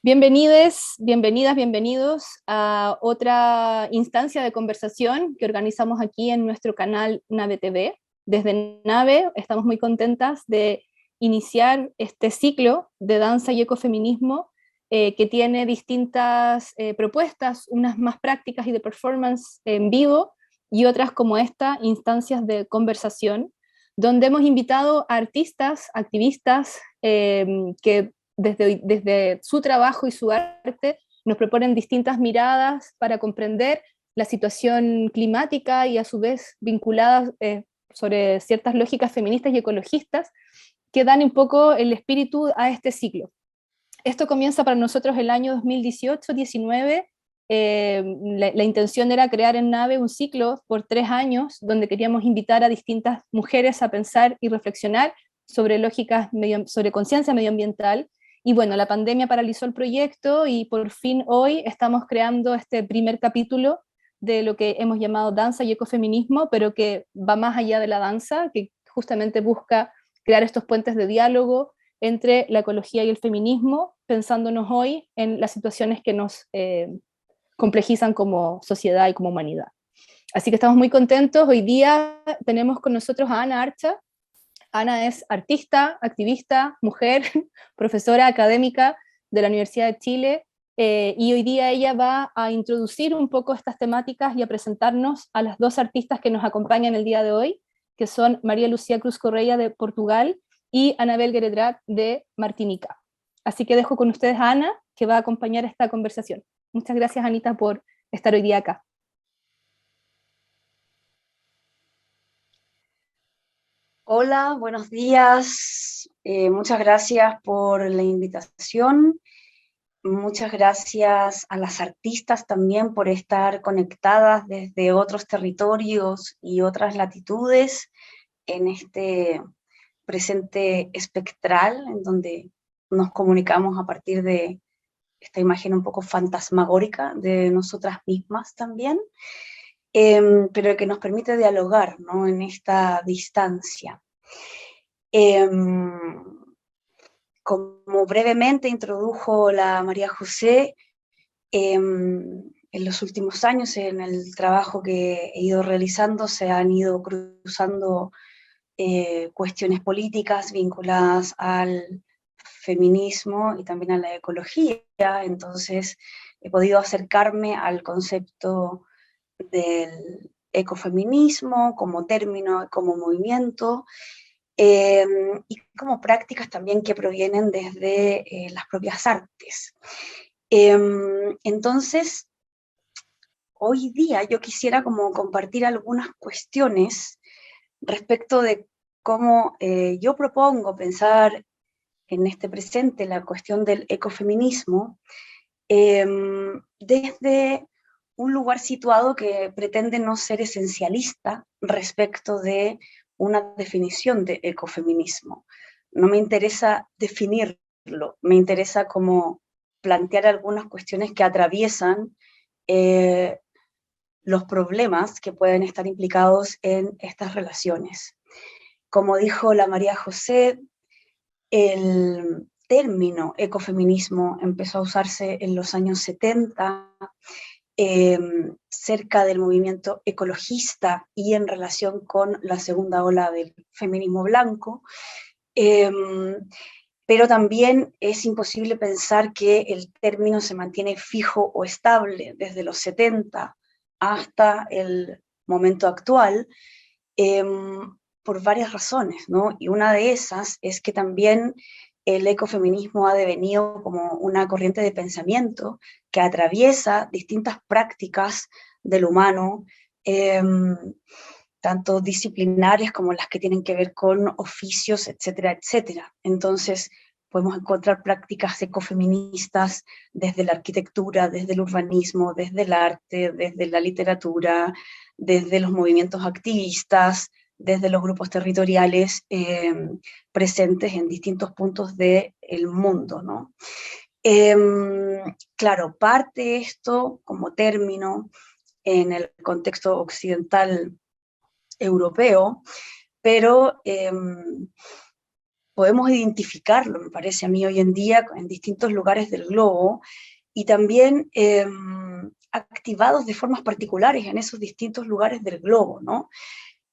Bienvenides, bienvenidas, bienvenidos a otra instancia de conversación que organizamos aquí en nuestro canal Nave TV. Desde Nave estamos muy contentas de iniciar este ciclo de danza y ecofeminismo que tiene distintas propuestas, unas más prácticas y de performance en vivo y otras como esta, instancias de conversación, donde hemos invitado a artistas, activistas que desde su trabajo y su arte nos proponen distintas miradas para comprender la situación climática y a su vez vinculadas sobre ciertas lógicas feministas y ecologistas que dan un poco el espíritu a este ciclo. Esto comienza para nosotros el año 2018-19. La intención era crear en Nave un ciclo por 3 años donde queríamos invitar a distintas mujeres a pensar y reflexionar sobre lógicas, sobre conciencia medioambiental. Y bueno, la pandemia paralizó el proyecto y por fin hoy estamos creando este primer capítulo de lo que hemos llamado danza y ecofeminismo, pero que va más allá de la danza, que justamente busca crear estos puentes de diálogo entre la ecología y el feminismo, pensándonos hoy en las situaciones que nos complejizan como sociedad y como humanidad. Así que estamos muy contentos. Hoy día tenemos con nosotros a Ana Archa. Ana es artista, activista, mujer, profesora académica de la Universidad de Chile, y hoy día ella va a introducir un poco estas temáticas y a presentarnos a las dos artistas que nos acompañan el día de hoy, que son María Lucía Cruz Correia de Portugal y Anabel Geredrat de Martinica. Así que dejo con ustedes a Ana, que va a acompañar esta conversación. Muchas gracias, Anita, por estar hoy día acá. Hola, buenos días. Muchas gracias por la invitación. Muchas gracias a las artistas también por estar conectadas desde otros territorios y otras latitudes en este presente espectral en donde nos comunicamos a partir de esta imagen un poco fantasmagórica de nosotras mismas también, pero que nos permite dialogar, ¿no?, en esta distancia. Como brevemente introdujo la María José, en los últimos años, en el trabajo que he ido realizando, se han ido cruzando cuestiones políticas vinculadas al feminismo y también a la ecología. Entonces he podido acercarme al concepto del ecofeminismo como término, como movimiento, y como prácticas también que provienen desde las propias artes. Entonces, hoy día yo quisiera como compartir algunas cuestiones respecto de cómo yo propongo pensar en este presente la cuestión del ecofeminismo desde un lugar situado que pretende no ser esencialista respecto de una definición de ecofeminismo. No me interesa definirlo, me interesa como plantear algunas cuestiones que atraviesan los problemas que pueden estar implicados en estas relaciones. Como dijo la María José, el término ecofeminismo empezó a usarse en los años 70, cerca del movimiento ecologista y en relación con la segunda ola del feminismo blanco, pero también es imposible pensar que el término se mantiene fijo o estable desde los 70 hasta el momento actual, por varias razones, ¿no? Y una de esas es que también el ecofeminismo ha devenido como una corriente de pensamiento que atraviesa distintas prácticas del humano, tanto disciplinares como las que tienen que ver con oficios, etcétera, etcétera. Entonces, podemos encontrar prácticas ecofeministas desde la arquitectura, desde el urbanismo, desde el arte, desde la literatura, desde los movimientos activistas, desde los grupos territoriales presentes en distintos puntos del mundo, ¿no? Claro, parte esto como término en el contexto occidental europeo, pero podemos identificarlo, me parece a mí, hoy en día en distintos lugares del globo, y también activados de formas particulares en esos distintos lugares del globo, ¿no?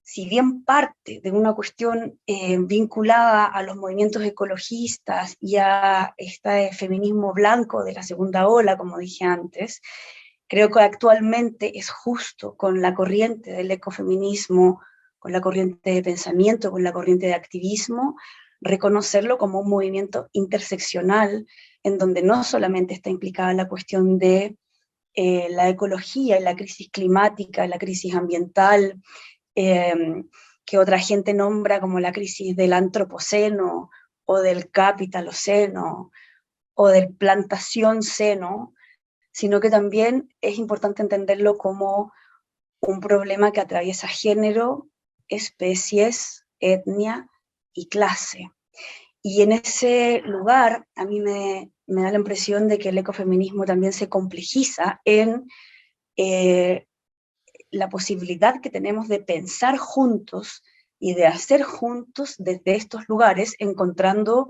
Si bien parte de una cuestión vinculada a los movimientos ecologistas y a este feminismo blanco de la segunda ola, como dije antes, creo que actualmente es justo con la corriente del ecofeminismo, con la corriente de pensamiento, con la corriente de activismo, reconocerlo como un movimiento interseccional, en donde no solamente está implicada la cuestión de la ecología, la crisis climática, la crisis ambiental, que otra gente nombra como la crisis del antropoceno, o del capitaloceno, o del plantación-ceno, sino que también es importante entenderlo como un problema que atraviesa género, especies, etnia y clase. Y en ese lugar a mí me da la impresión de que el ecofeminismo también se complejiza en la posibilidad que tenemos de pensar juntos y de hacer juntos desde estos lugares, encontrando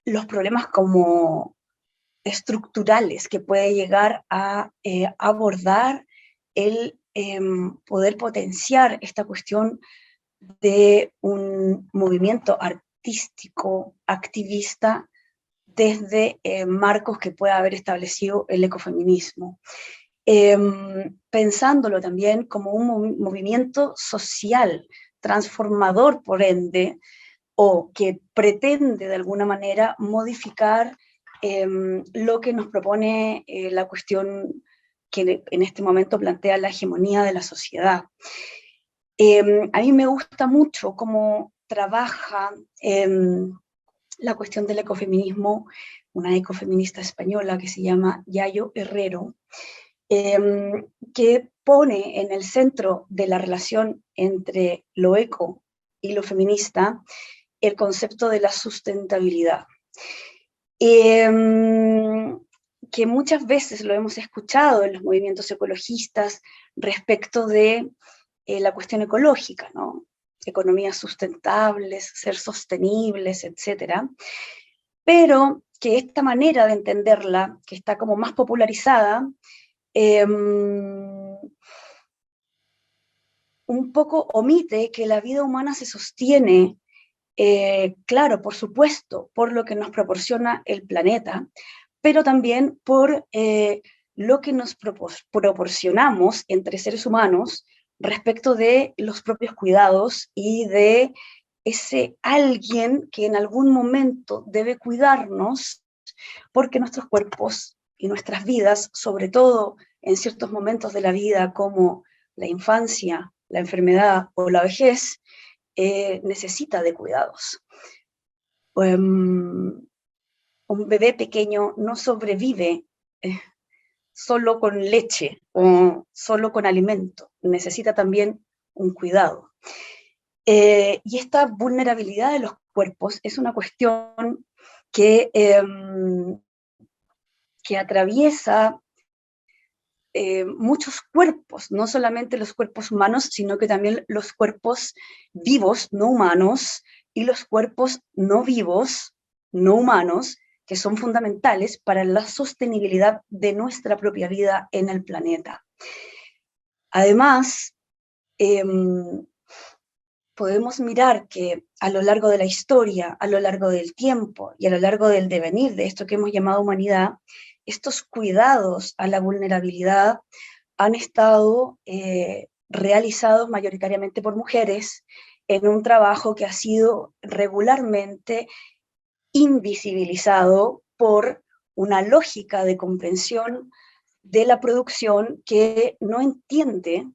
los problemas como estructurales que puede llegar a abordar el poder potenciar esta cuestión de un movimiento artístico, activista, desde marcos que pueda haber establecido el ecofeminismo. Pensándolo también como un movimiento social, transformador por ende, o que pretende de alguna manera modificar lo que nos propone la cuestión que en este momento plantea la hegemonía de la sociedad. A mí me gusta mucho cómo trabaja la cuestión del ecofeminismo una ecofeminista española que se llama Yayo Herrero, que pone en el centro de la relación entre lo eco y lo feminista el concepto de la sustentabilidad. Que muchas veces lo hemos escuchado en los movimientos ecologistas respecto de la cuestión ecológica, ¿no? Economías sustentables, ser sostenibles, etcétera, pero que esta manera de entenderla, que está como más popularizada, un poco omite que la vida humana se sostiene, claro, por supuesto, por lo que nos proporciona el planeta, pero también por lo que nos proporcionamos entre seres humanos respecto de los propios cuidados y de ese alguien que en algún momento debe cuidarnos, porque nuestros cuerpos y nuestras vidas, sobre todo en ciertos momentos de la vida como la infancia, la enfermedad o la vejez, necesita de cuidados. Un bebé pequeño no sobrevive solo con leche o solo con alimento, necesita también un cuidado. Y esta vulnerabilidad de los cuerpos es una cuestión que atraviesa muchos cuerpos, no solamente los cuerpos humanos, sino que también los cuerpos vivos, no humanos, y los cuerpos no vivos, no humanos, que son fundamentales para la sostenibilidad de nuestra propia vida en el planeta. Además, podemos mirar que a lo largo de la historia, a lo largo del tiempo y a lo largo del devenir de esto que hemos llamado humanidad, estos cuidados a la vulnerabilidad han estado realizados mayoritariamente por mujeres en un trabajo que ha sido regularmente invisibilizado por una lógica de comprensión de la producción que no entiende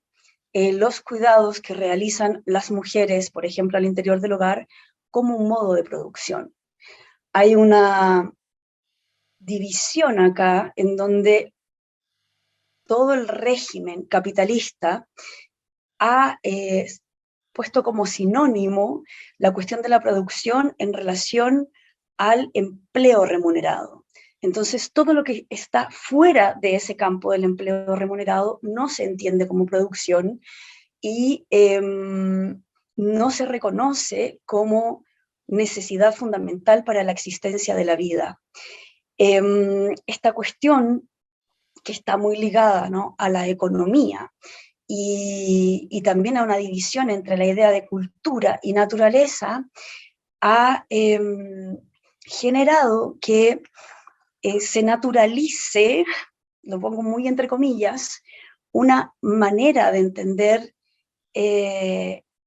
los cuidados que realizan las mujeres, por ejemplo, al interior del hogar, como un modo de producción. Hay una división acá en donde todo el régimen capitalista ha puesto como sinónimo la cuestión de la producción en relación al empleo remunerado. Entonces, todo lo que está fuera de ese campo del empleo remunerado no se entiende como producción y no se reconoce como necesidad fundamental para la existencia de la vida. Esta cuestión que está muy ligada, ¿no?, a la economía y también a una división entre la idea de cultura y naturaleza, ha generado que se naturalice, lo pongo muy entre comillas, una manera de entender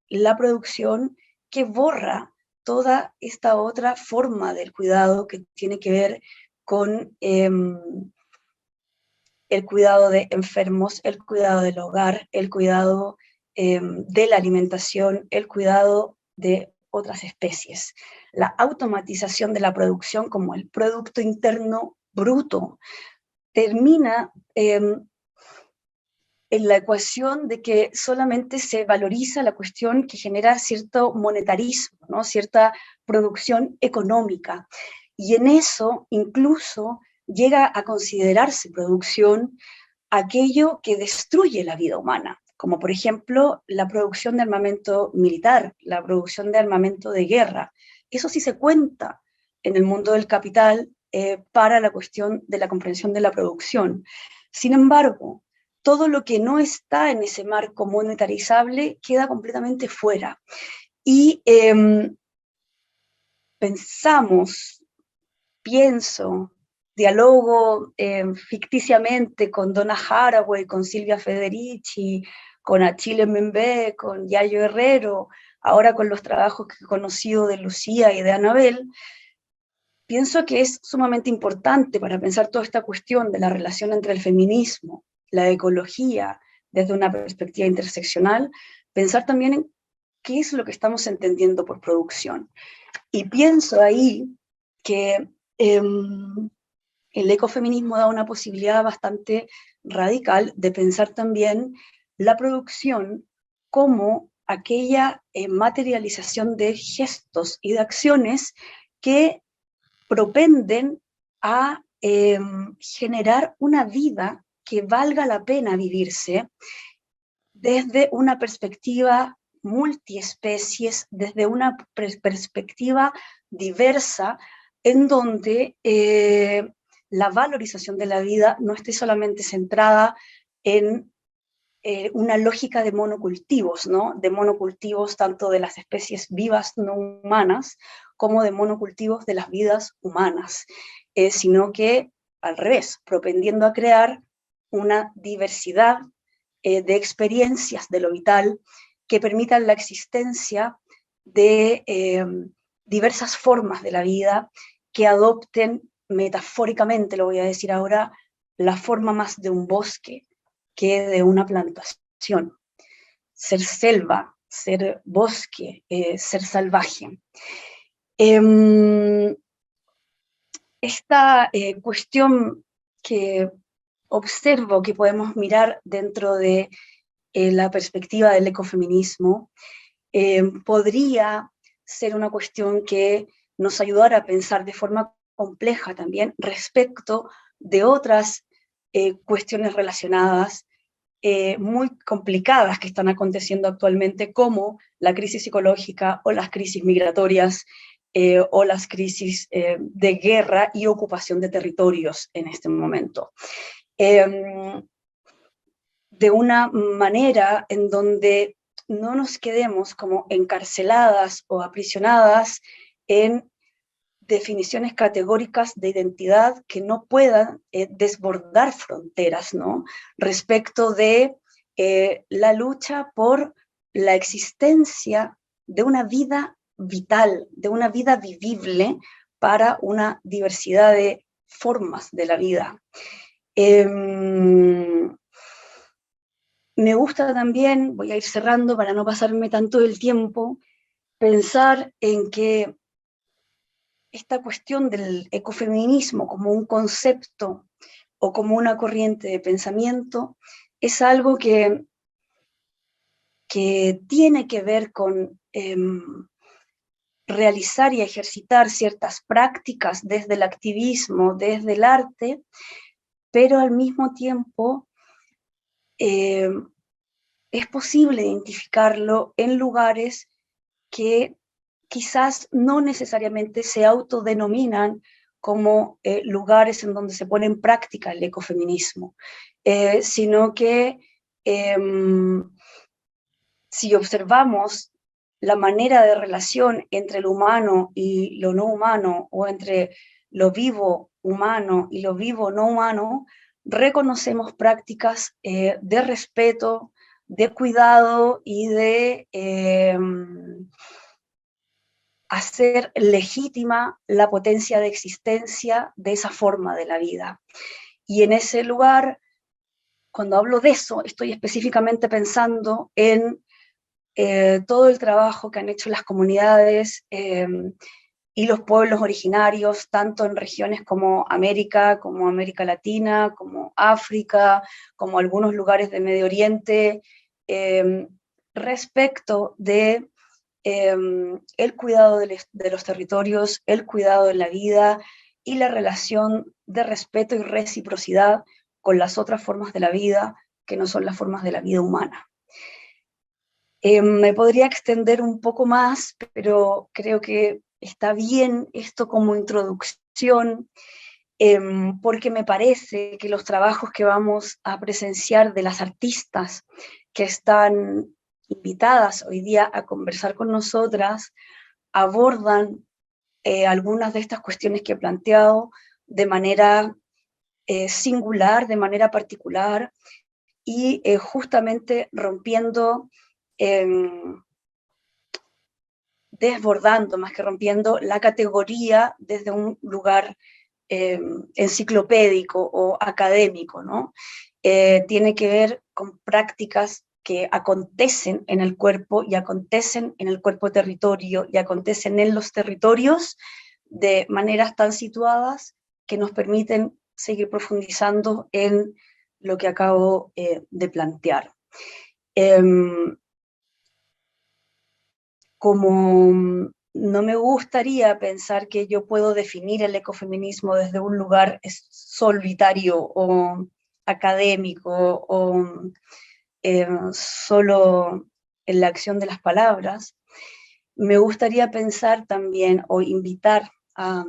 la producción que borra toda esta otra forma del cuidado que tiene que ver con el cuidado de enfermos, el cuidado del hogar, el cuidado de la alimentación, el cuidado de otras especies. La automatización de la producción como el Producto Interno Bruto termina en la ecuación de que solamente se valoriza la cuestión que genera cierto monetarismo, ¿no?, cierta producción económica. Y en eso incluso llega a considerarse producción aquello que destruye la vida humana, como por ejemplo la producción de armamento militar, la producción de armamento de guerra. Eso sí se cuenta en el mundo del capital para la cuestión de la comprensión de la producción. Sin embargo, todo lo que no está en ese marco monetarizable queda completamente fuera. Y pienso, dialogo ficticiamente con Donna Haraway, con Silvia Federici, con Achille Mbembe, con Yayo Herrero, ahora con los trabajos que he conocido de Lucía y de Anabel, pienso que es sumamente importante para pensar toda esta cuestión de la relación entre el feminismo, la ecología, desde una perspectiva interseccional, pensar también en qué es lo que estamos entendiendo por producción. Y pienso ahí que el ecofeminismo da una posibilidad bastante radical de pensar también la producción como aquella materialización de gestos y de acciones que propenden a generar una vida que valga la pena vivirse desde una perspectiva multiespecies, desde una perspectiva diversa, en donde la valorización de la vida no esté solamente centrada en una lógica de monocultivos, ¿no?, de monocultivos tanto de las especies vivas no humanas como de monocultivos de las vidas humanas, sino que al revés, propendiendo a crear una diversidad de experiencias de lo vital que permitan la existencia de diversas formas de la vida que adopten metafóricamente, lo voy a decir ahora, la forma más de un bosque que de una plantación. Ser selva, ser bosque, ser salvaje. Esta cuestión que observo que podemos mirar dentro de la perspectiva del ecofeminismo podría ser una cuestión que nos ayudara a pensar de forma compleja también respecto de otras cuestiones relacionadas muy complicadas que están aconteciendo actualmente, como la crisis psicológica o las crisis migratorias o las crisis de guerra y ocupación de territorios en este momento. De una manera en donde no nos quedemos como encarceladas o aprisionadas en definiciones categóricas de identidad que no puedan desbordar fronteras, ¿no?, respecto de la lucha por la existencia de una vida vital, de una vida vivible para una diversidad de formas de la vida. Me gusta también, voy a ir cerrando para no pasarme tanto el tiempo, pensar en que esta cuestión del ecofeminismo como un concepto o como una corriente de pensamiento es algo que tiene que ver con realizar y ejercitar ciertas prácticas desde el activismo, desde el arte, pero al mismo tiempo es posible identificarlo en lugares que quizás no necesariamente se autodenominan como lugares en donde se pone en práctica el ecofeminismo, sino que si observamos la manera de relación entre lo humano y lo no humano, o entre lo vivo humano y lo vivo no humano, reconocemos prácticas de respeto, de cuidado y de hacer legítima la potencia de existencia de esa forma de la vida. Y en ese lugar, cuando hablo de eso, estoy específicamente pensando en todo el trabajo que han hecho las comunidades y los pueblos originarios, tanto en regiones como América Latina, como África, como algunos lugares de Medio Oriente, respecto de el cuidado de los territorios, el cuidado de la vida y la relación de respeto y reciprocidad con las otras formas de la vida, que no son las formas de la vida humana. Me podría extender un poco más, pero creo que está bien esto como introducción, porque me parece que los trabajos que vamos a presenciar de las artistas que están invitadas hoy día a conversar con nosotras abordan algunas de estas cuestiones que he planteado de manera singular, de manera particular, y justamente rompiendo, desbordando más que rompiendo la categoría desde un lugar enciclopédico o académico, ¿no? Tiene que ver con prácticas que acontecen en el cuerpo y acontecen en el cuerpo territorio y acontecen en los territorios de maneras tan situadas que nos permiten seguir profundizando en lo que acabo de plantear. Como no me gustaría pensar que yo puedo definir el ecofeminismo desde un lugar solitario o académico o solo en la acción de las palabras, me gustaría pensar también o invitar a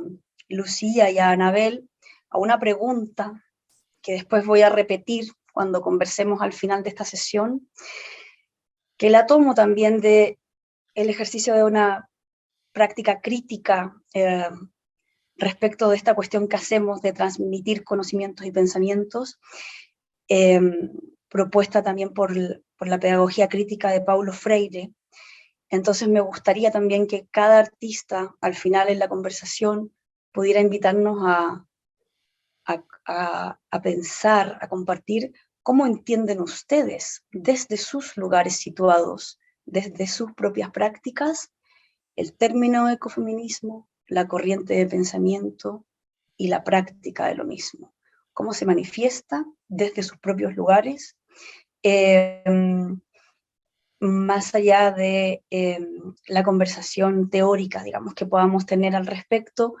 Lucía y a Anabel a una pregunta que después voy a repetir cuando conversemos al final de esta sesión, que la tomo también de el ejercicio de una práctica crítica respecto de esta cuestión que hacemos de transmitir conocimientos y pensamientos, propuesta también por la pedagogía crítica de Paulo Freire. Entonces me gustaría también que cada artista al final en la conversación pudiera invitarnos a pensar, a compartir cómo entienden ustedes desde sus lugares situados, desde sus propias prácticas, el término ecofeminismo, la corriente de pensamiento y la práctica de lo mismo. Cómo se manifiesta desde sus propios lugares, más allá de la conversación teórica, digamos, que podamos tener al respecto,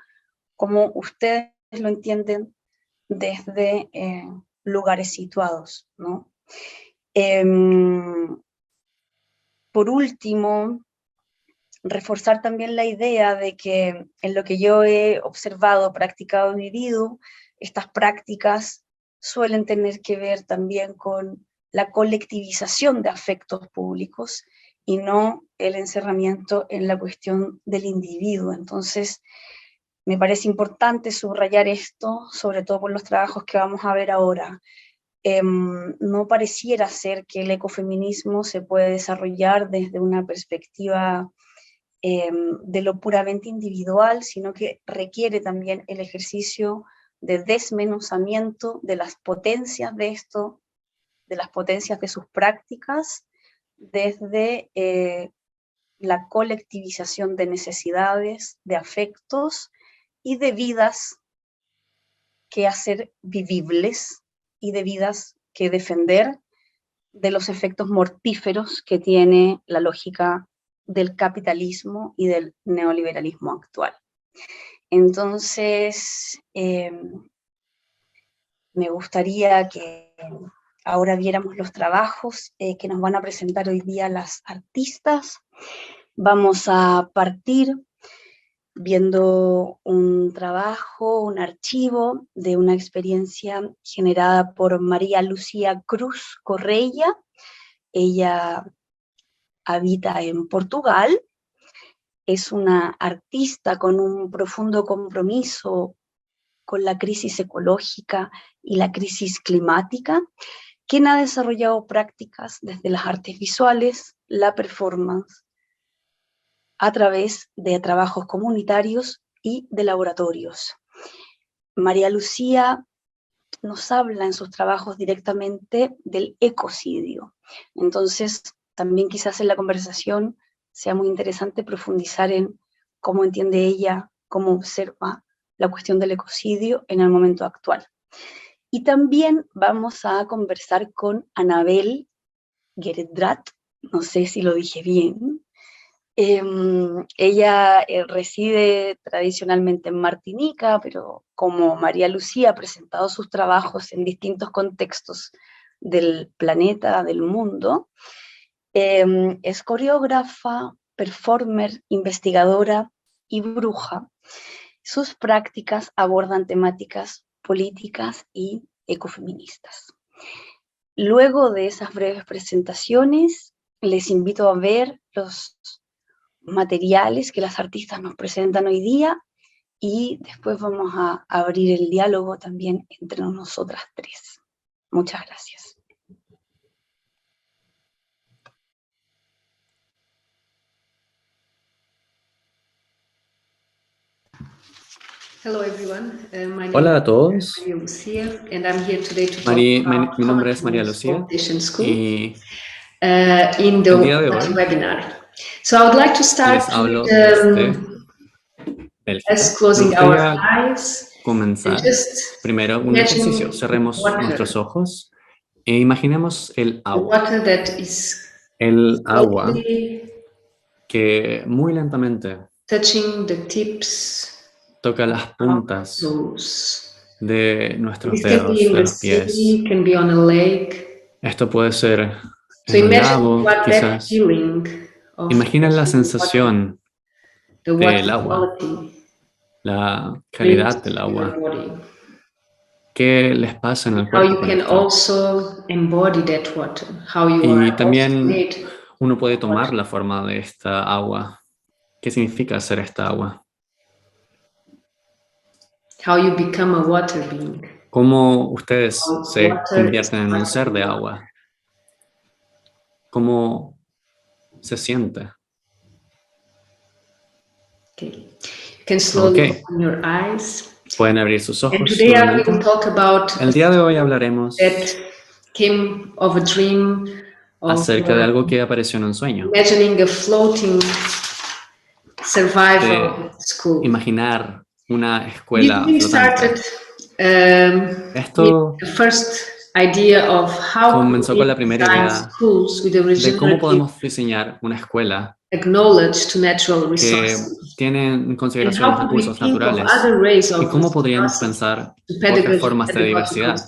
cómo ustedes lo entienden desde lugares situados, ¿no? Por último, reforzar también la idea de que en lo que yo he observado, practicado y vivido, estas prácticas suelen tener que ver también con la colectivización de afectos públicos y no el encerramiento en la cuestión del individuo. Entonces, me parece importante subrayar esto, sobre todo por los trabajos que vamos a ver ahora. No pareciera ser que el ecofeminismo se puede desarrollar desde una perspectiva de lo puramente individual, sino que requiere también el ejercicio de desmenuzamiento de las potencias de esto, de las potencias de sus prácticas, desde la colectivización de necesidades, de afectos y de vidas que hacer vivibles y de vidas que defender de los efectos mortíferos que tiene la lógica del capitalismo y del neoliberalismo actual. Entonces, me gustaría que ahora viéramos los trabajos que nos van a presentar hoy día las artistas. Vamos a partir viendo un trabajo, un archivo de una experiencia generada por María Lucía Cruz Correia. Ella habita en Portugal, es una artista con un profundo compromiso con la crisis ecológica y la crisis climática, quien ha desarrollado prácticas desde las artes visuales, la performance, a través de trabajos comunitarios y de laboratorios. María Lucía nos habla en sus trabajos directamente del ecocidio. Entonces, también quizás en la conversación sea muy interesante profundizar en cómo entiende ella, cómo observa la cuestión del ecocidio en el momento actual. Y también vamos a conversar con Anabel Geredrat, no sé si lo dije bien. Ella reside tradicionalmente en Martinica, pero como María Lucía ha presentado sus trabajos en distintos contextos del planeta, del mundo, es coreógrafa, performer, investigadora y bruja. Sus prácticas abordan temáticas políticas y ecofeministas. Luego de esas breves presentaciones, les invito a ver los materiales que las artistas nos presentan hoy día y después vamos a abrir el diálogo también entre nosotras tres. Muchas gracias. Hola a todos. Mi nombre es María Lucía y el día de hoy les hablo desde Bélgica. Me gustaría comenzar primero un ejercicio. Cerremos nuestros ojos e imaginemos el agua. El agua que muy lentamente toca las puntas de nuestros dedos, de los pies. Esto puede ser en un lago, quizás. Imaginen la sensación del agua, la calidad del agua. ¿Qué les pasa en el cuerpo con esto? Y también uno puede tomar la forma de esta agua. ¿Qué significa ser esta agua? ¿Cómo ustedes se convierten en un ser de agua? ¿Cómo se siente? Okay. Pueden abrir sus ojos nuevamente. El día de hoy hablaremos acerca de algo que apareció en un sueño. De imaginar una escuela flotante. Esto comenzó con la primera idea de cómo podemos diseñar una escuela que tiene en consideración los recursos naturales y cómo podríamos pensar otras formas de diversidad,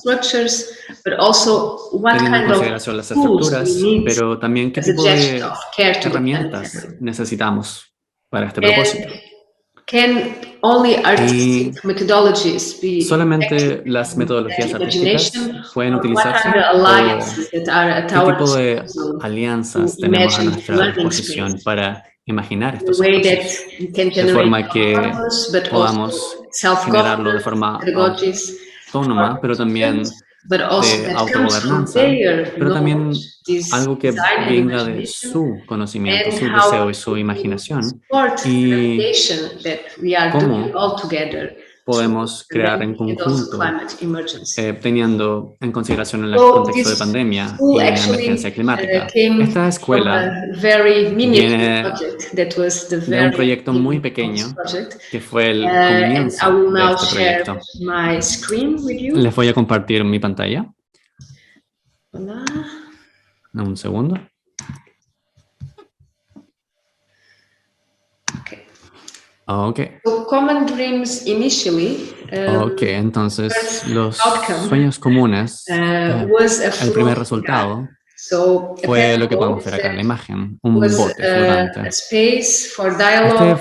teniendo en consideración las estructuras, pero también qué tipo de herramientas necesitamos para este propósito. Y solamente las metodologías artísticas pueden utilizarse, o qué tipo de alianzas tenemos a nuestra disposición para imaginar estos espacios, de forma que podamos generarlo de forma autónoma, pero también de autogobernanza, pero también algo que venga de su conocimiento, su deseo y su imaginación, y cómo podemos crear en conjunto, teniendo en consideración el contexto de pandemia y la emergencia climática. Esta escuela viene de un proyecto muy pequeño que fue el comienzo de este proyecto. Les voy a compartir mi pantalla. Un segundo. Ok, entonces los sueños comunes, el primer resultado Fue lo que podemos ver acá en la imagen, un bote flotante. Este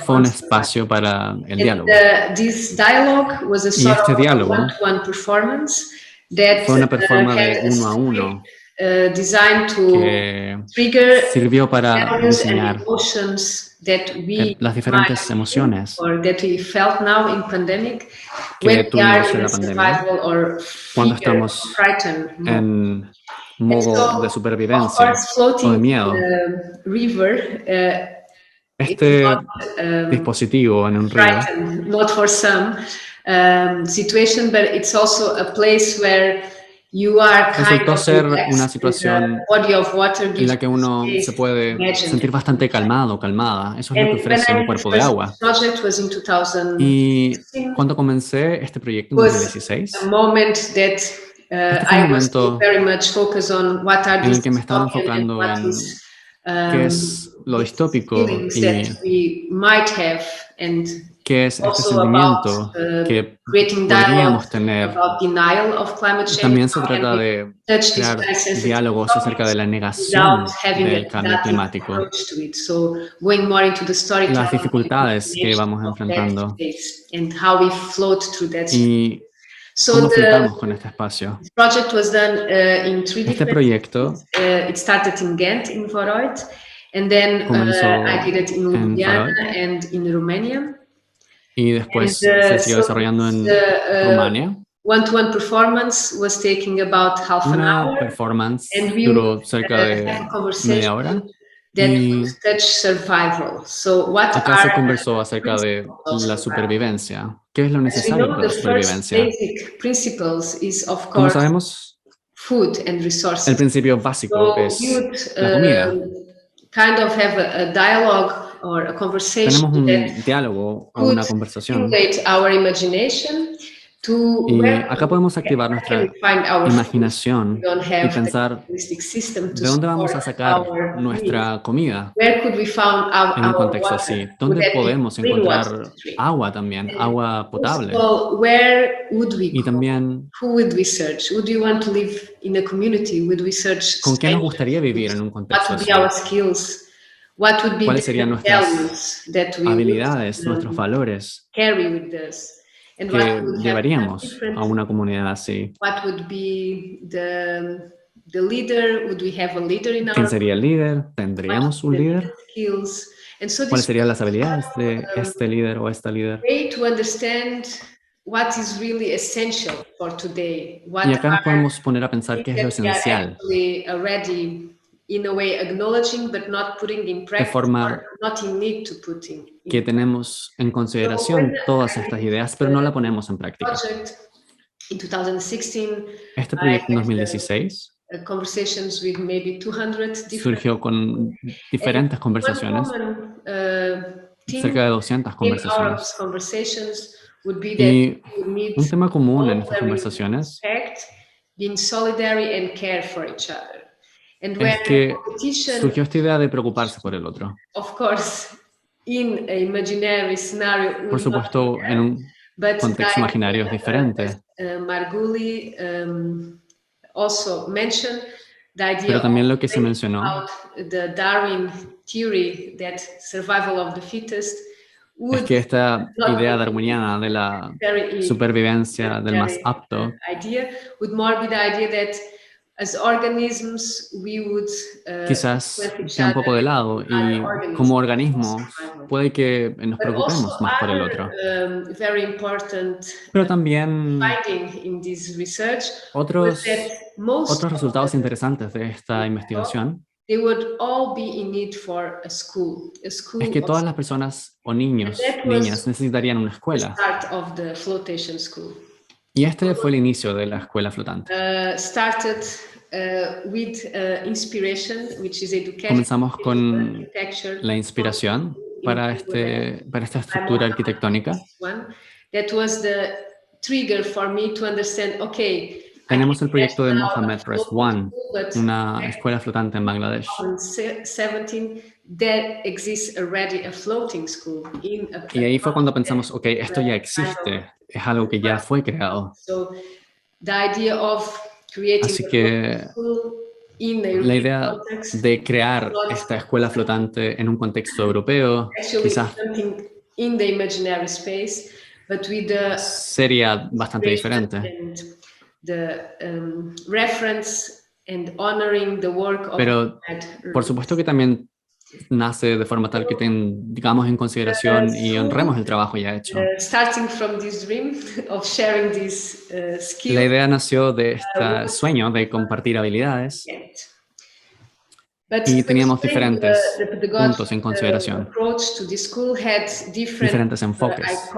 fue un espacio para el diálogo. Y este diálogo fue una performance de 1 a 1 que sirvió para diseñar las diferentes emociones que tuvimos en la pandemia cuando estamos en modo de supervivencia o de miedo. Este dispositivo en un río resultó ser una situación en la que uno se puede sentir bastante calmado, calmada. Eso es lo que ofrece un cuerpo de agua. Y cuando comencé este proyecto en 2016, este fue un momento en el que me estaba enfocando en qué es lo distópico y qué es este sentimiento que podríamos tener. También se trata de crear diálogos acerca de la negación del cambio climático, las dificultades que vamos enfrentando y cómo flotamos con este espacio. Este proyecto comenzó en Farol y después se siguió desarrollando en Rumania. Una performance duró cerca de media hora y acá se conversó acerca de la supervivencia. ¿Qué es lo necesario para la supervivencia? Como sabemos, el principio básico es la comida. Tenemos un diálogo o una conversación. Y acá podemos activar nuestra imaginación y pensar de dónde vamos a sacar nuestra comida en un contexto así. ¿Dónde podemos encontrar agua también, agua potable? Y también, ¿con qué nos gustaría vivir en un contexto así? ¿Cuáles serían nuestras habilidades, nuestros valores que llevaríamos a una comunidad así? ¿Quién sería el líder? ¿Tendríamos un líder? ¿Cuáles serían las habilidades de este líder o esta líder? Y acá nos podemos poner a pensar qué es lo esencial, de forma que tenemos en consideración todas estas ideas, pero no la ponemos en práctica. Este proyecto en 2016 surgió con diferentes conversaciones, cerca de 200 conversaciones. Y un tema común en estas conversaciones es que surgió esta idea de preocuparse por el otro. Por supuesto, en un contexto imaginario es diferente. Pero también lo que se mencionó es que esta idea darwiniana de la supervivencia del más apto quizás sea un poco de lado, y como organismos puede que nos preocupemos más por el otro. Pero también otros resultados interesantes de esta investigación es que todas las personas o niños, niñas necesitarían una escuela. Y este fue el inicio de la escuela flotante. Comenzamos con la inspiración para esta estructura arquitectónica. Tenemos el proyecto de Mohammed Press One, una escuela flotante en Bangladesh. Y ahí fue cuando pensamos, ok, esto ya existe, es algo que ya fue creado. Así que la idea de crear esta escuela flotante en un contexto europeo, quizás sería bastante diferente. Pero por supuesto que también nace de forma tal que tengamos en consideración y honremos el trabajo ya hecho. La idea nació de este sueño de compartir habilidades y teníamos diferentes puntos en consideración, diferentes enfoques.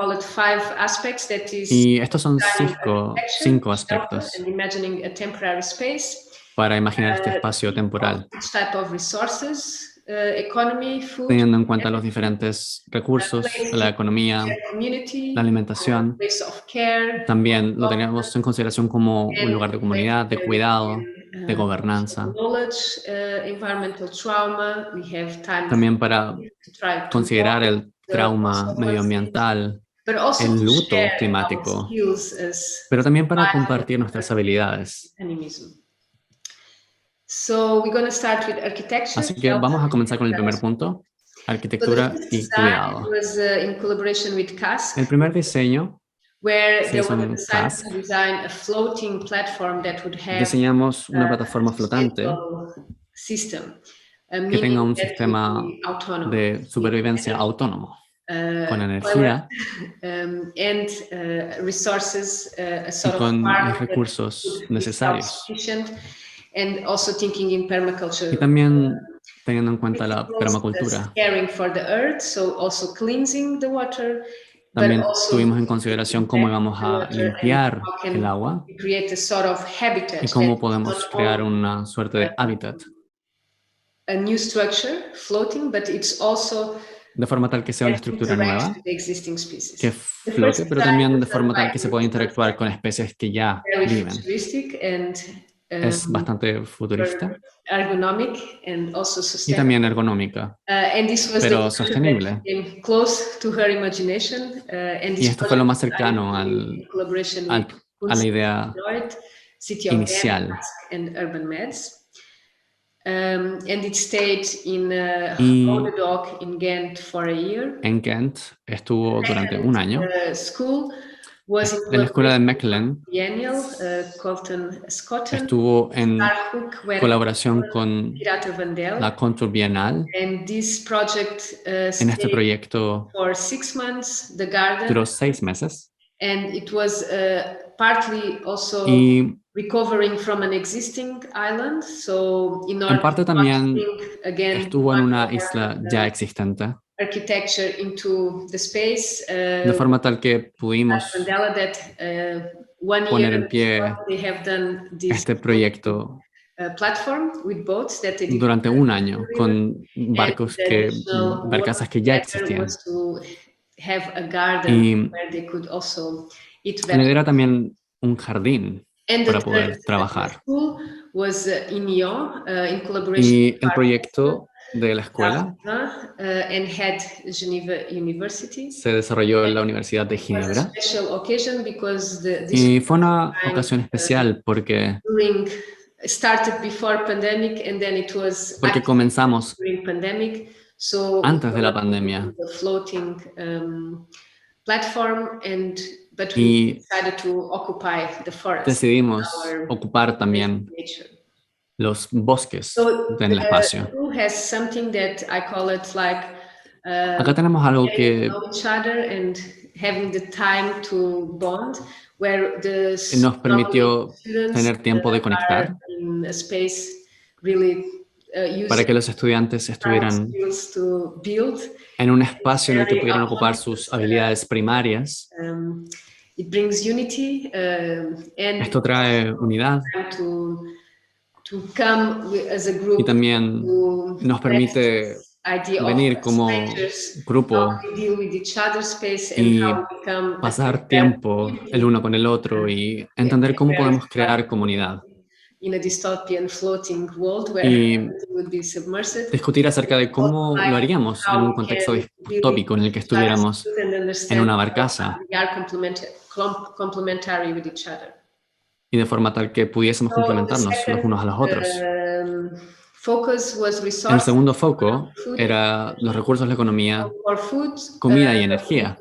Y estos son cinco aspectos para imaginar este espacio temporal, teniendo en cuenta los diferentes recursos, la economía, la alimentación. También lo teníamos en consideración como un lugar de comunidad, de cuidado, de gobernanza. También para considerar el trauma medioambiental, el luto climático, pero también para compartir nuestras habilidades. Así que vamos a comenzar con el primer punto, arquitectura y cuidado. El primer diseño se hizo en CASC. Diseñamos una plataforma flotante que tenga un sistema de supervivencia autónomo, con energía y con los recursos necesarios. Y también teniendo en cuenta la permacultura. También tuvimos en consideración cómo íbamos a limpiar el agua y cómo podemos crear una suerte de hábitat. De forma tal que sea una estructura nueva, que flote, pero también de forma tal que se pueda interactuar con especies que ya viven. Es bastante futurista y también ergonómica, pero sostenible. Y esto fue lo más cercano a la idea inicial. Y en Ghent estuvo durante un año. En la escuela de Mechelen estuvo en colaboración con la Contour Bienal. En este proyecto duró 6 meses. Y en parte también estuvo en una isla ya existente. De forma tal que pudimos poner en pie este proyecto durante un año con barcazas que ya existían. Y era también un jardín para poder trabajar. Y el proyecto de la escuela se desarrolló en la Universidad de Ginebra y fue una ocasión especial porque comenzamos antes de la pandemia y decidimos ocupar también los bosques en el espacio. Acá tenemos algo que nos permitió tener tiempo de conectar para que los estudiantes estuvieran en un espacio en el que pudieran ocupar sus habilidades primarias. Esto trae unidad y también nos permite venir como grupo y pasar tiempo el uno con el otro y entender cómo podemos crear comunidad. Y discutir acerca de cómo lo haríamos en un contexto distópico en el que estuviéramos en una barcaza y de forma tal que pudiésemos complementarnos los unos a los otros. El segundo foco era los recursos de la economía, comida y energía.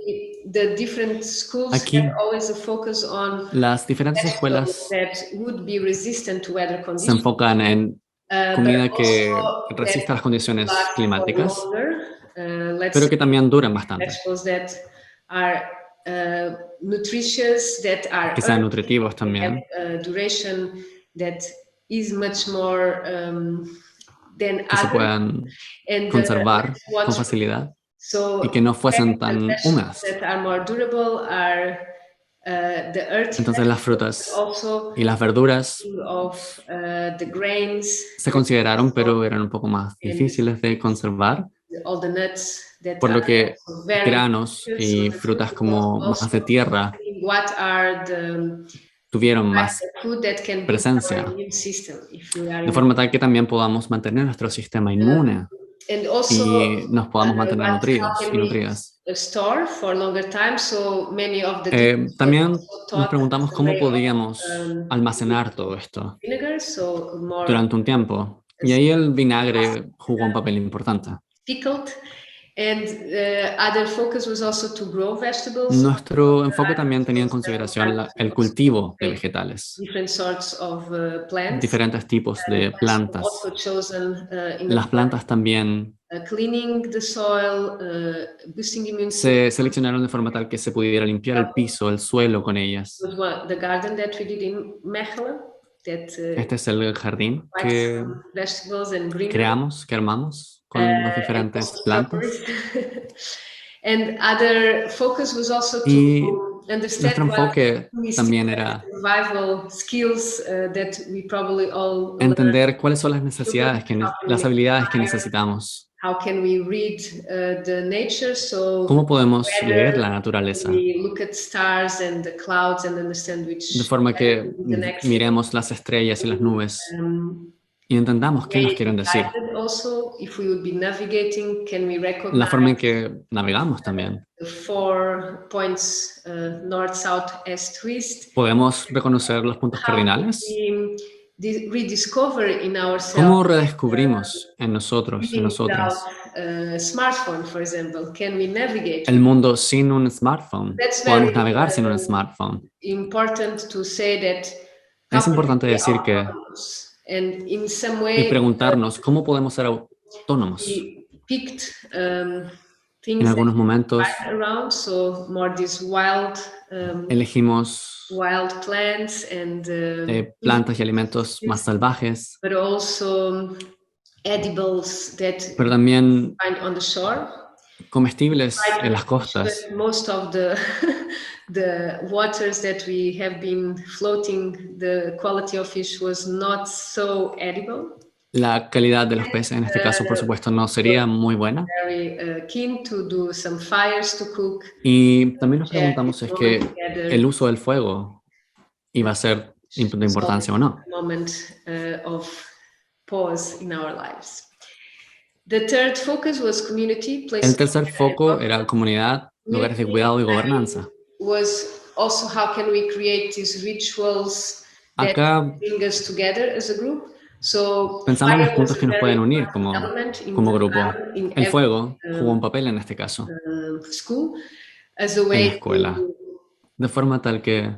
Aquí, las diferentes escuelas se enfocan en comida que resista las condiciones climáticas, pero que también duran bastante. Que sean nutritivos también. Que se puedan conservar con facilidad y que no fuesen tan húmedas. Entonces las frutas y las verduras se consideraron, pero eran un poco más difíciles de conservar, por lo que granos y frutas como más de tierra tuvieron más presencia, de forma tal que también podamos mantener nuestro sistema inmune y nos podamos mantener nutridos y nutridas. También nos preguntamos cómo podíamos almacenar todo esto durante un tiempo, y ahí el vinagre jugó un papel importante. Nuestro enfoque también tenía en consideración el cultivo de vegetales, diferentes tipos de plantas. Las plantas también se seleccionaron de forma tal que se pudiera limpiar el piso, el suelo con ellas. Este es el jardín que creamos, que armamos con las diferentes plantas. Y nuestro enfoque también era entender cuáles son las necesidades, las habilidades que necesitamos. ¿Cómo podemos leer la naturaleza? De forma que miremos las estrellas y las nubes y entendamos qué nos quieren decir. La forma en que navegamos también. ¿Podemos reconocer los puntos cardinales? ¿Cómo redescubrimos en nosotros, en nosotras, el mundo sin un smartphone? ¿Podemos navegar sin un smartphone? Es importante decir que y preguntarnos cómo podemos ser autónomos. En algunos momentos elegimos plantas y alimentos más salvajes, pero también comestibles en las costas. The waters that we have been floating, the quality of fish was not so edible. La calidad de los peces en este caso, por supuesto, no sería muy buena. Y también nos preguntamos es que el uso del fuego iba a ser de importancia o no. El tercer foco era comunidad, lugares de cuidado y gobernanza. Acá pensamos en los puntos que nos pueden unir como grupo. El fuego jugó un papel en este caso, en la escuela, de forma tal que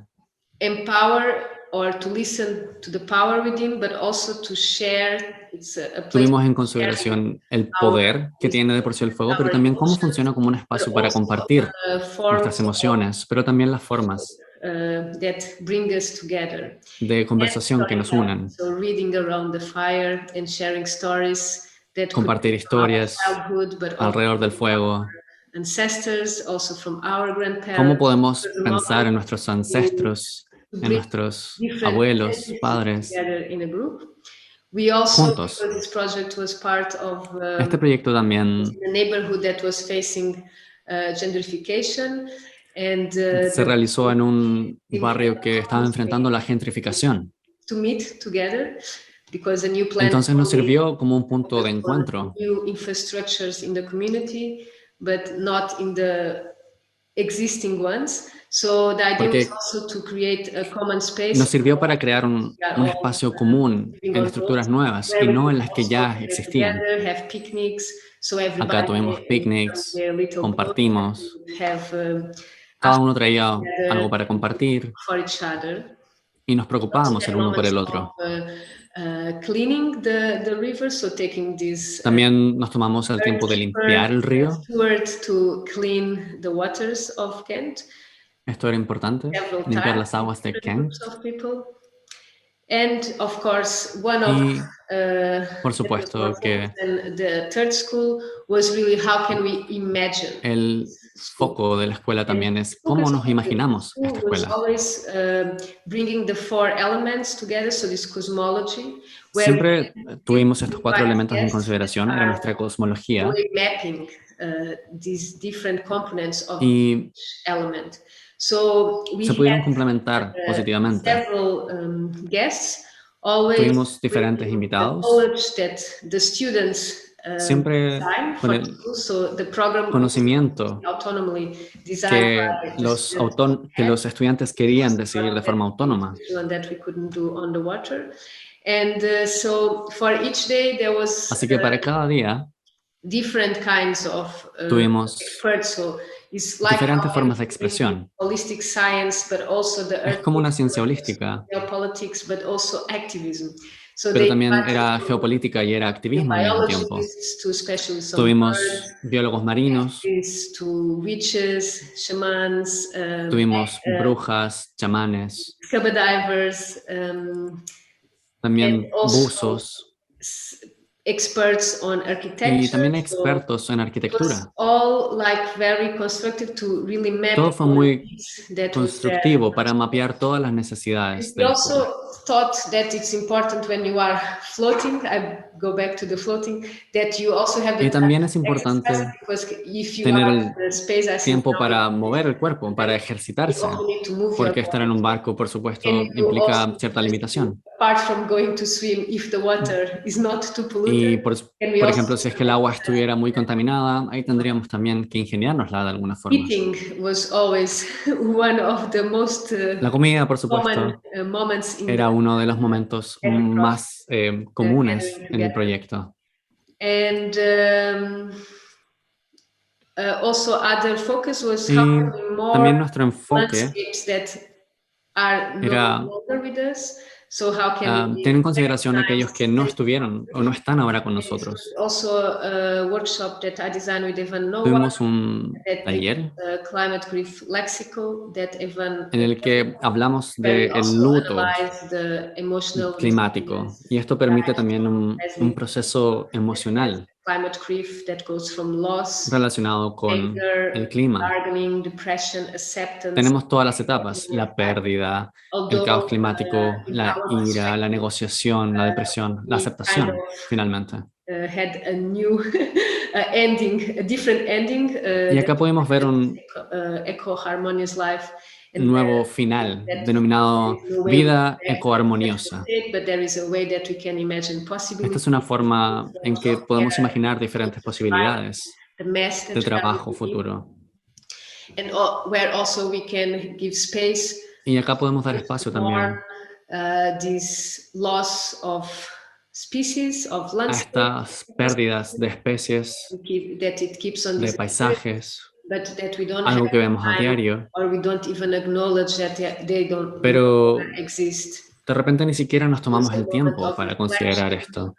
tuvimos en consideración el poder que tiene de por sí el fuego, pero también cómo funciona como un espacio para compartir nuestras emociones, pero también las formas de conversación que nos unen. Compartir historias alrededor del fuego. ¿Cómo podemos pensar en nuestros ancestros, en nuestros abuelos, padres, juntos? Este proyecto también se realizó en un barrio que estaba enfrentando la gentrificación. Entonces nos sirvió como un punto de encuentro. Porque nos sirvió para crear un espacio común en estructuras nuevas y no en las que ya existían. Acá tuvimos picnics, compartimos, cada uno traía algo para compartir y nos preocupábamos el uno por el otro. También nos tomamos el tiempo de limpiar el río. Esto era importante, limpiar las aguas de Kent. Y, por supuesto, que el foco de la escuela también es cómo nos imaginamos esta escuela. Siempre tuvimos estos 4 elementos en consideración, era nuestra cosmología. Y se pudieron complementar positivamente. Tuvimos diferentes invitados, siempre con el conocimiento que los estudiantes querían decidir de forma autónoma. Así que para cada día tuvimos diferentes formas de expresión. Es como una ciencia holística, pero también era geopolítica y era activismo al mismo tiempo. Tuvimos biólogos marinos, tuvimos brujas, chamanes, también buzos, y también expertos en arquitectura. Todo fue muy constructivo para mapear todas las necesidades de la escuela. Y también es importante tener el tiempo para mover el cuerpo, para ejercitarse, porque estar en un barco, por supuesto, implica cierta limitación. Y por ejemplo, si es que el agua estuviera muy contaminada, ahí tendríamos también que ingeniárnosla de alguna forma. La comida, por supuesto, era uno de los momentos más comunes en el proyecto. Y también nuestro enfoque era tener en consideración a aquellos que no estuvieron o no están ahora con nosotros. Tuvimos un taller en el que hablamos del luto climático, y esto permite también un proceso emocional relacionado con el clima. Tenemos todas las etapas: la pérdida, el caos climático, la ira, la negociación, la depresión, la aceptación, finalmente. Y acá podemos ver un nuevo final denominado vida ecoarmoniosa. Esta es una forma en que podemos imaginar diferentes posibilidades de trabajo futuro. Y acá podemos dar espacio también a estas pérdidas de especies, de paisajes, algo que vemos a diario, pero de repente ni siquiera nos tomamos el tiempo para considerar esto.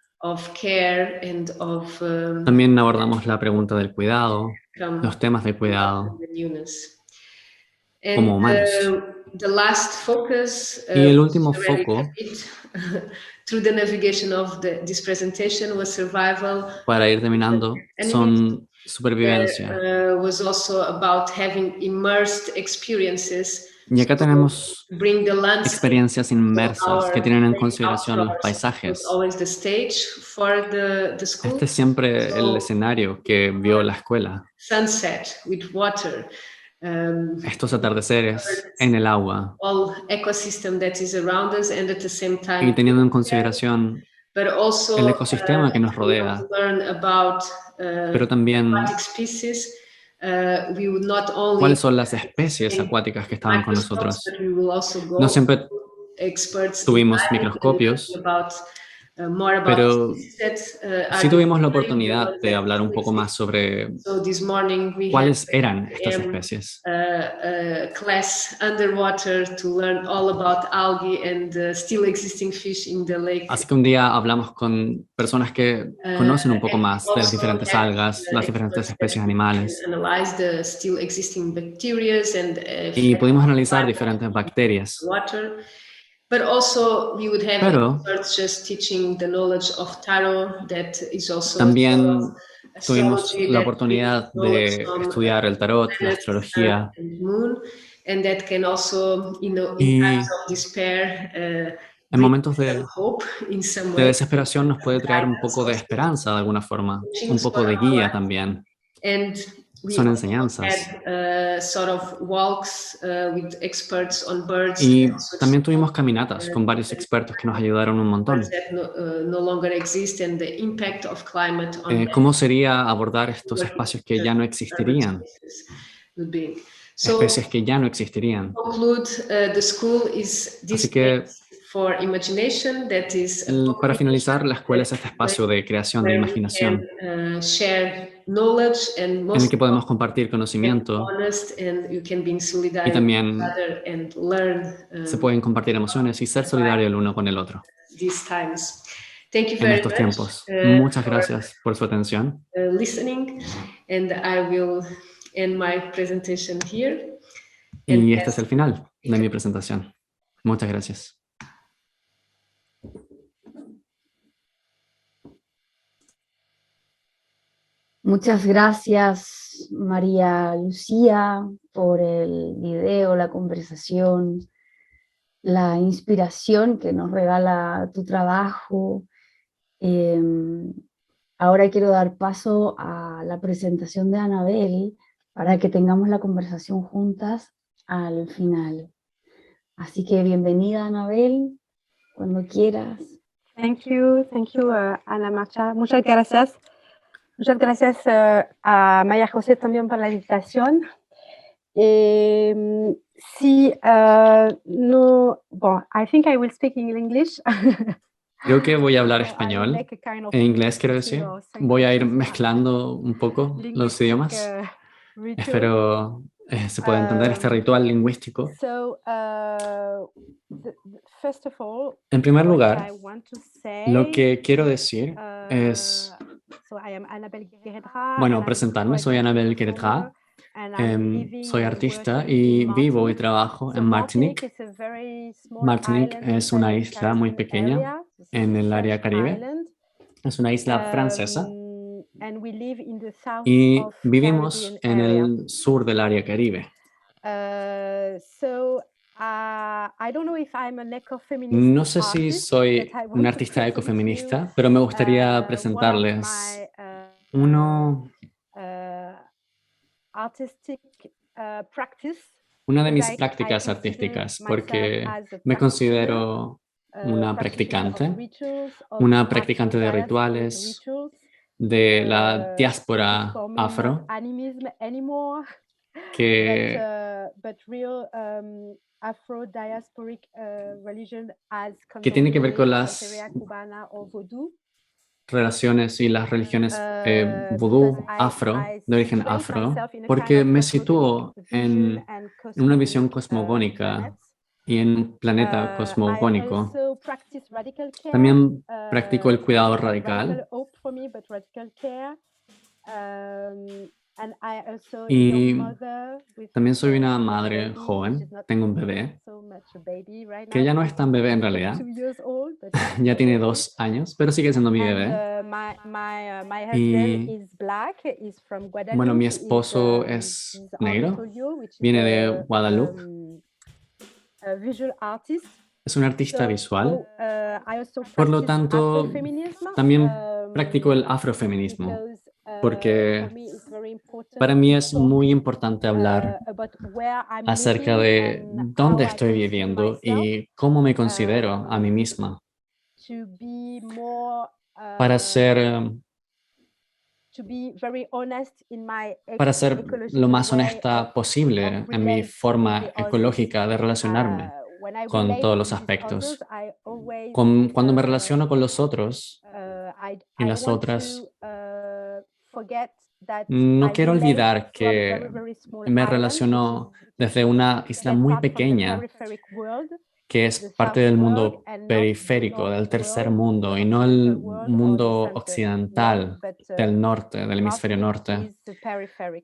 También abordamos la pregunta del cuidado, los temas del cuidado como humanos. Y el último foco para ir terminando son supervivencia. Y acá tenemos experiencias inmersas que tienen en consideración los paisajes. Este es siempre el escenario que vio la escuela. Estos atardeceres en el agua. Y teniendo en consideración el ecosistema que nos rodea, pero también cuáles son las especies acuáticas que estaban con nosotros. No siempre tuvimos microscopios, pero sí tuvimos la oportunidad de hablar un poco más sobre cuáles eran estas especies. Así que un día hablamos con personas que conocen un poco más de las diferentes algas, las diferentes especies animales, y pudimos analizar diferentes bacterias. Pero también tuvimos la oportunidad de estudiar el tarot, la astrología, y en momentos de desesperación nos puede traer un poco de esperanza de alguna forma, un poco de guía también. Son enseñanzas. Y también tuvimos caminatas con varios expertos que nos ayudaron un montón. ¿Cómo sería abordar estos espacios que ya no existirían? Especies que ya no existirían. Así que, para finalizar, la escuela es este espacio de creación, de imaginación, en el que podemos compartir conocimiento y también se pueden compartir emociones y ser solidario el uno con el otro. En estos tiempos. Muchas gracias por su atención. Y este es el final de mi presentación. Muchas gracias. Muchas gracias, María Lucía, por el video, la conversación, la inspiración que nos regala tu trabajo. Ahora quiero dar paso a la presentación de Anabel para que tengamos la conversación juntas al final. Así que bienvenida, Anabel, cuando quieras. Thank you, Ana Marcha. Muchas gracias. Muchas gracias a María José también por la invitación. Sí, no, bon, I think I will speak in English. Creo que voy a hablar español. En inglés, quiero decir. Voy a ir mezclando un poco los idiomas. Espero se pueda entender este ritual lingüístico. En primer lugar, lo que quiero decir es, bueno, presentarme. Soy Anabel Guéretra. Soy artista y vivo y trabajo en Martinique. Martinique es una isla muy pequeña en el área Caribe. Es una isla francesa y vivimos en el sur del área Caribe. No sé si soy un artista ecofeminista, pero me gustaría presentarles una de mis prácticas artísticas, porque me considero una practicante de rituales, de la diáspora afro, que tiene que ver con las relaciones y las religiones vudú, afro, de origen afro, porque me sitúo en una visión cosmogónica y en un planeta cosmogónico. También practico el cuidado radical y también soy una madre joven, tengo un bebé, que ya no es tan bebé en realidad, ya tiene 2 años, pero sigue siendo mi bebé. Y bueno, mi esposo es negro, viene de Guadalupe, es un artista visual, por lo tanto también practico el afrofeminismo, porque para mí es muy importante hablar acerca de dónde estoy viviendo y cómo me considero a mí misma, para ser para ser lo más honesta posible en mi forma ecológica de relacionarme con todos los aspectos. Cuando me relaciono con los otros y las otras, no quiero olvidar que me relaciono desde una isla muy pequeña, que es parte del mundo periférico, del tercer mundo, y no el mundo occidental del norte, del hemisferio norte.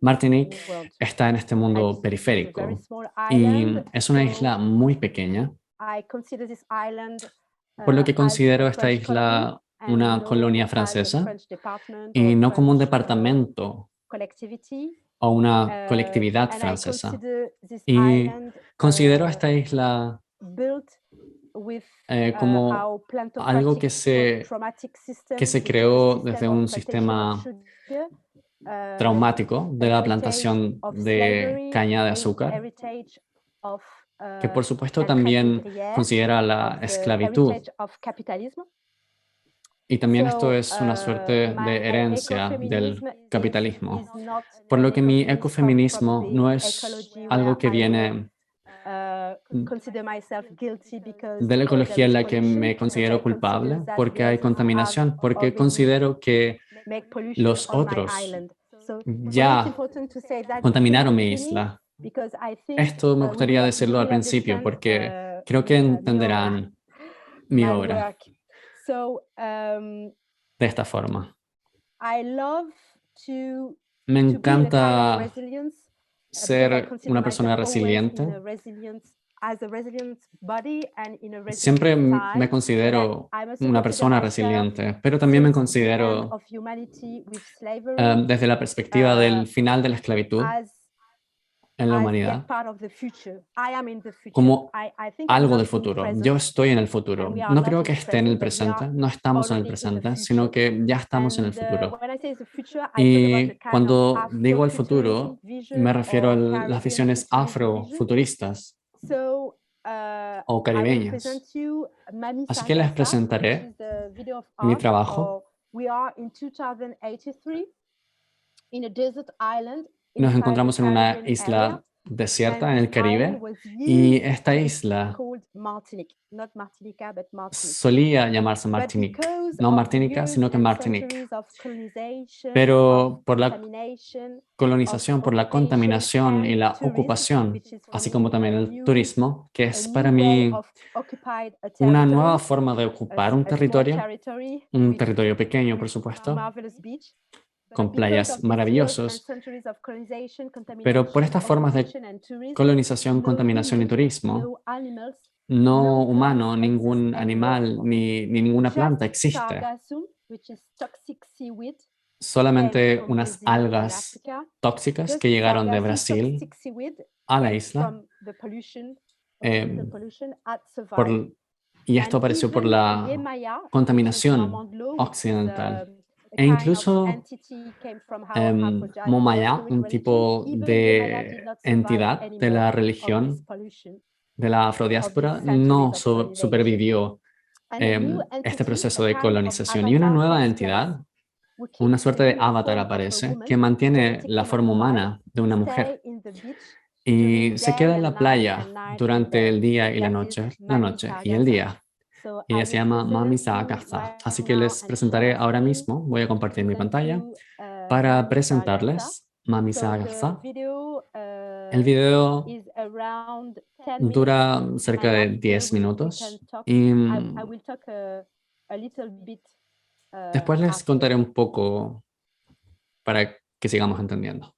Martinique está en este mundo periférico y es una isla muy pequeña, por lo que considero esta isla una colonia francesa y no como un departamento o una colectividad francesa. Y considero esta isla como algo que se creó desde un sistema traumático de la plantación de caña de azúcar, que por supuesto también considera la esclavitud. Y también esto es una suerte de herencia del capitalismo. Por lo que mi ecofeminismo no es algo que viene de la ecología en la que me considero culpable porque hay contaminación, porque considero que los otros ya contaminaron mi isla. Esto me gustaría decirlo al principio porque creo que entenderán mi obra de esta forma. Me encanta ser una persona resiliente. Siempre me considero una persona resiliente, pero también me considero desde la perspectiva del final de la esclavitud en la humanidad como algo del futuro. Yo estoy en el futuro. No creo que esté en el presente, no estamos en el presente, sino que ya estamos en el futuro. Y cuando digo el futuro, me refiero a las visiones afrofuturistas o caribeñas. Así que les presentaré mi trabajo. Nos encontramos en una isla desierta en el Caribe y esta isla solía llamarse Martinique, no Martinica, sino que Martinique. Pero por la colonización, por la contaminación y la ocupación, así como también el turismo, que es para mí una nueva forma de ocupar un territorio pequeño, por supuesto, con playas maravillosas, pero por estas formas de colonización, contaminación y turismo, no humano, ningún animal ni ninguna planta existe. Solamente unas algas tóxicas que llegaron de Brasil a la isla, y esto apareció por la contaminación occidental. E incluso Momaya, un tipo de entidad de la religión de la afrodiáspora, no supervivió este proceso de colonización. Y una nueva entidad, una suerte de avatar aparece, que mantiene la forma humana de una mujer. Y se queda en la playa durante el día y la noche y el día. Y ella se llama Mamisa Garza. Así que les presentaré ahora mismo, voy a compartir mi pantalla, para presentarles Mamisa Garza. El video dura cerca de 10 minutos y después les contaré un poco para que sigamos entendiendo.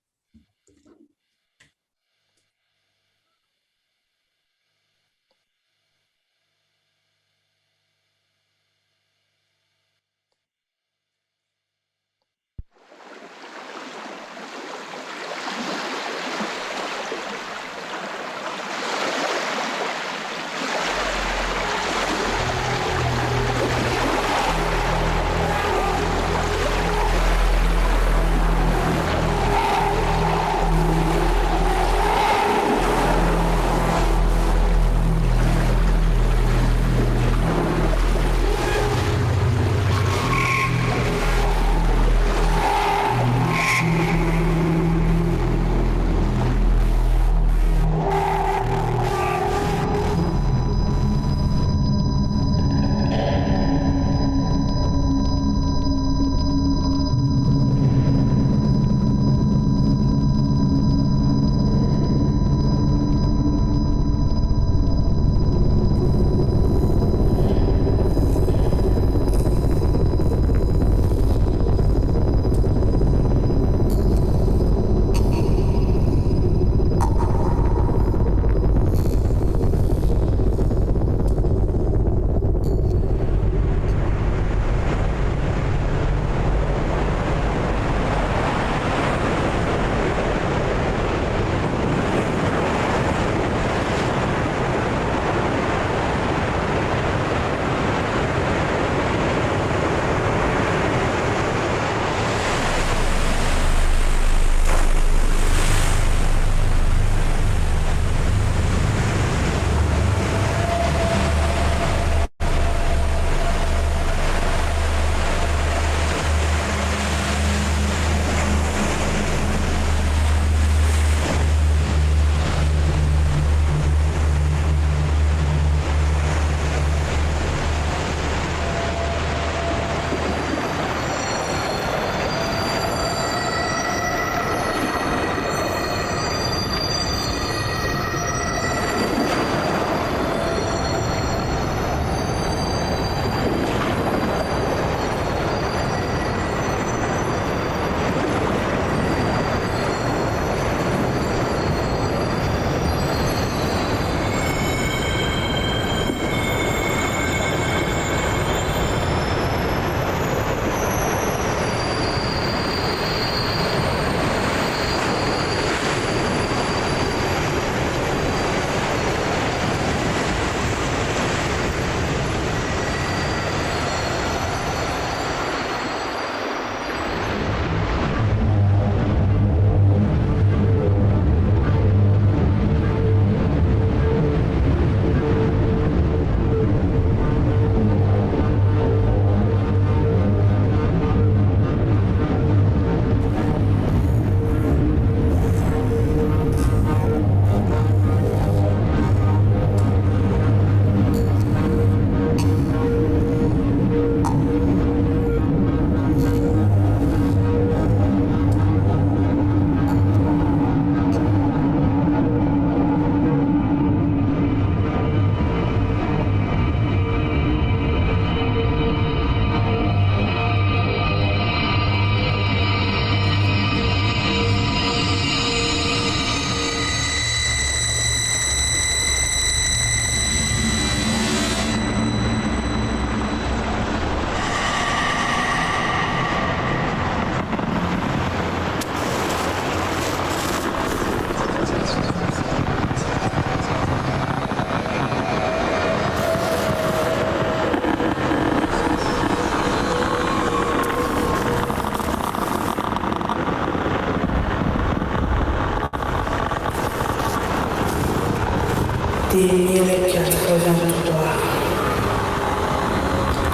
1083.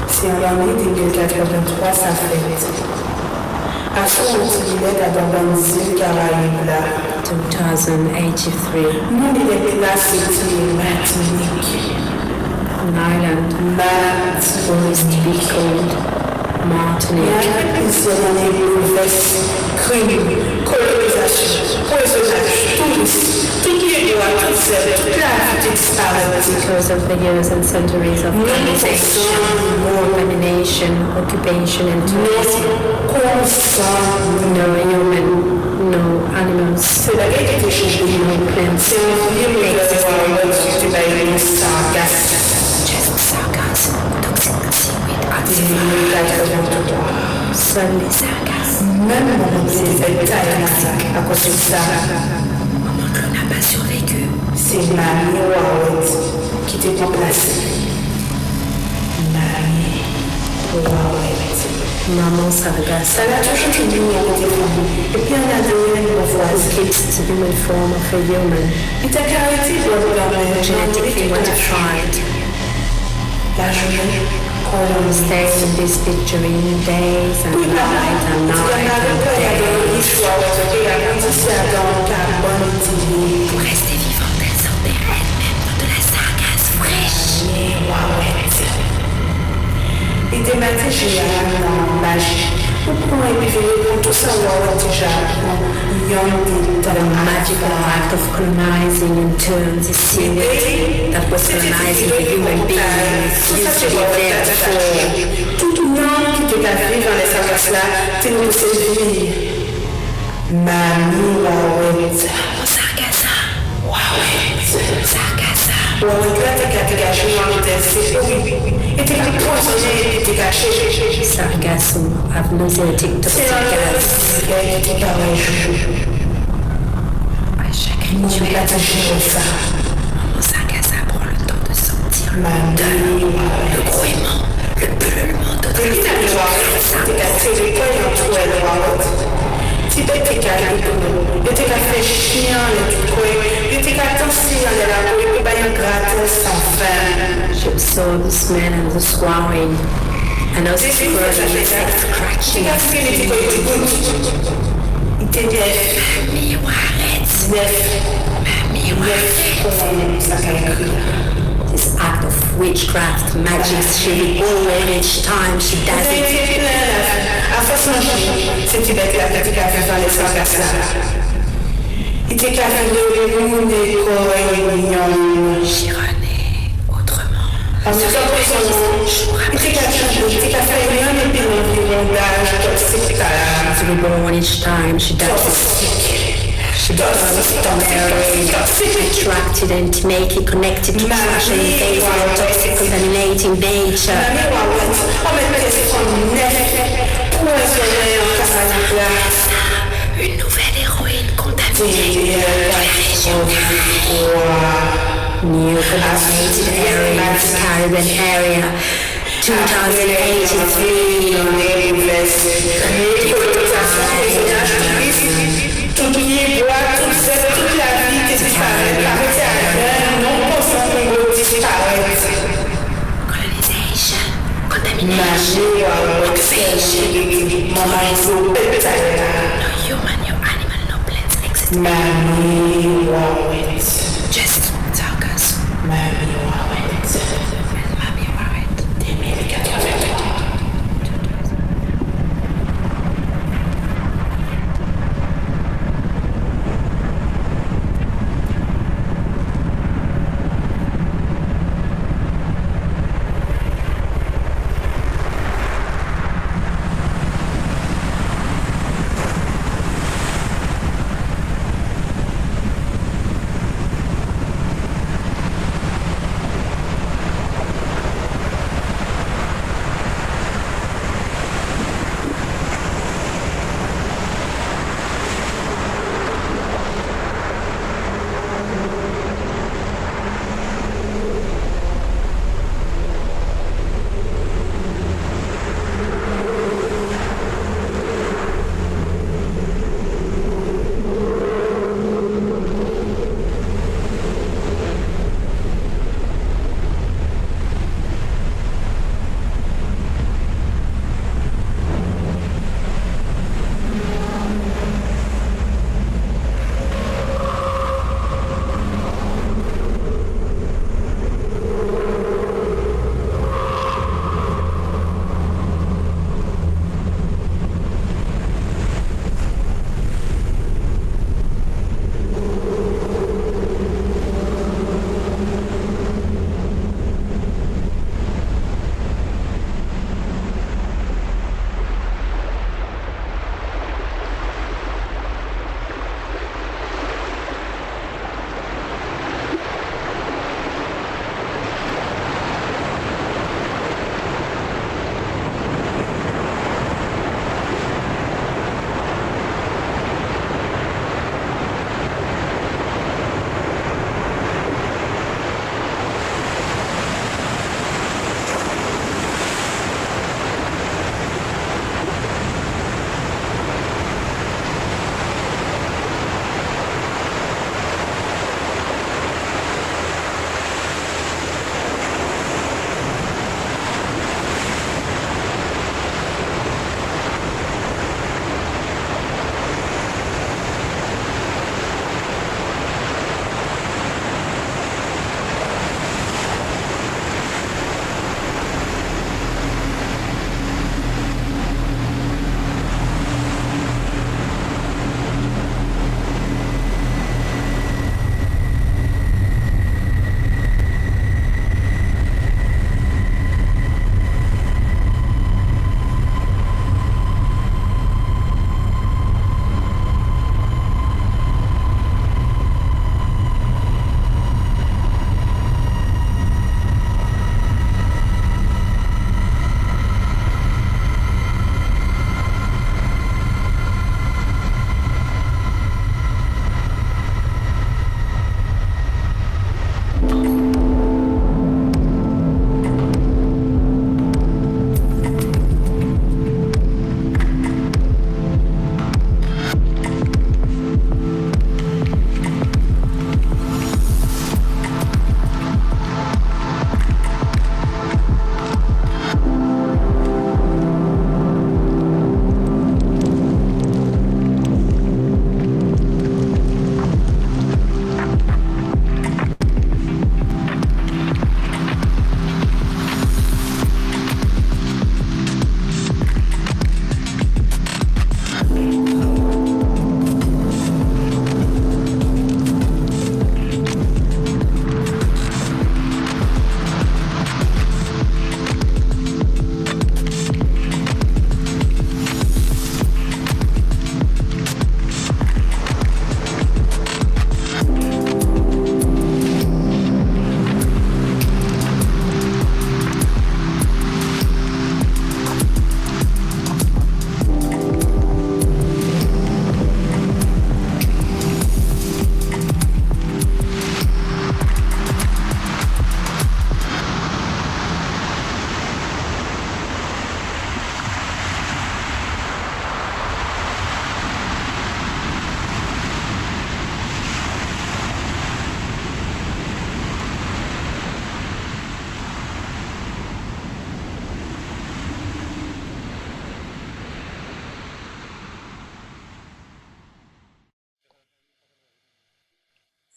Si on en est 1083, ça fait. À son utilité d'abord Zil Caraïbes là. 2083. Nous, il est classé Martinique. An island Martinique. to be called Martinique. Ici, on est bouleversé, crime, colonisation, poisonnage, tourisme, tout qui est droit, tout seul, toute la vie disparaît. Because of the years and centuries of colonization, contamination, occupation, and tourism. No human, no animals, C'est la guerre qui change de no plants. C'est un vieux de Just sarcasm, toxic seaweed, suddenly sarcasm. même mon détecteur à cause de ça, Maman Claude n'a pas survécu. c'est Mamie Wawet qui t'est remplacée. Mamie Wawet. Maman Sargasso Ça l'a toujours tenu en téléphone. Et puis on a donné une voisin. keeps the human form of a human, Il t'a caractérisé pour le genetically modified. La journée, colonisée. Stay in this picture in days and night and night and day. Pour rester vivante, elle sortait elle-même de la sargasse fraîche. Et des matins, j'ai un magie. Pourquoi écrire pour tout savoir déjà? The magical act of colonizing in turns is seaweed that was colonizing the human beings used to be there before. Tout le monde qui était arrivé dans les sargasses-là, c'est nous servir. Mamie Wawet. Sargassa, Wawet. Sargassa. Wawet là, t'es caché dans le test. Et t'es pas poisonné, et t'es caché. Sargasso have nauseatic toxic gas. À chaque rituel, Maman Sargassa prend le temps de sentir l'odeur, le grouillement, le pullulement de She absorbed the smell and the swallowing, and also the scratching. Mamie Waret. This act of witchcraft, magic, she recalls each time she does it. She renaît autrement. She reborn each time she does it. She becomes unmarried, attracted and intimately connected to trash and invasive and toxic contaminating nature. Une nouvelle héroïne contaminée de la région New contaminated area in the Caribbean area, 2083. Tout qui est bois, tout ça, toute la vie disparaît. La non consommée disparaît. Colonization, contamination, occupation. No human, no animal, no plants exist. Mamie Wawet. Just Sargasso. Mamie Wawet. Mamie Waret. 2083.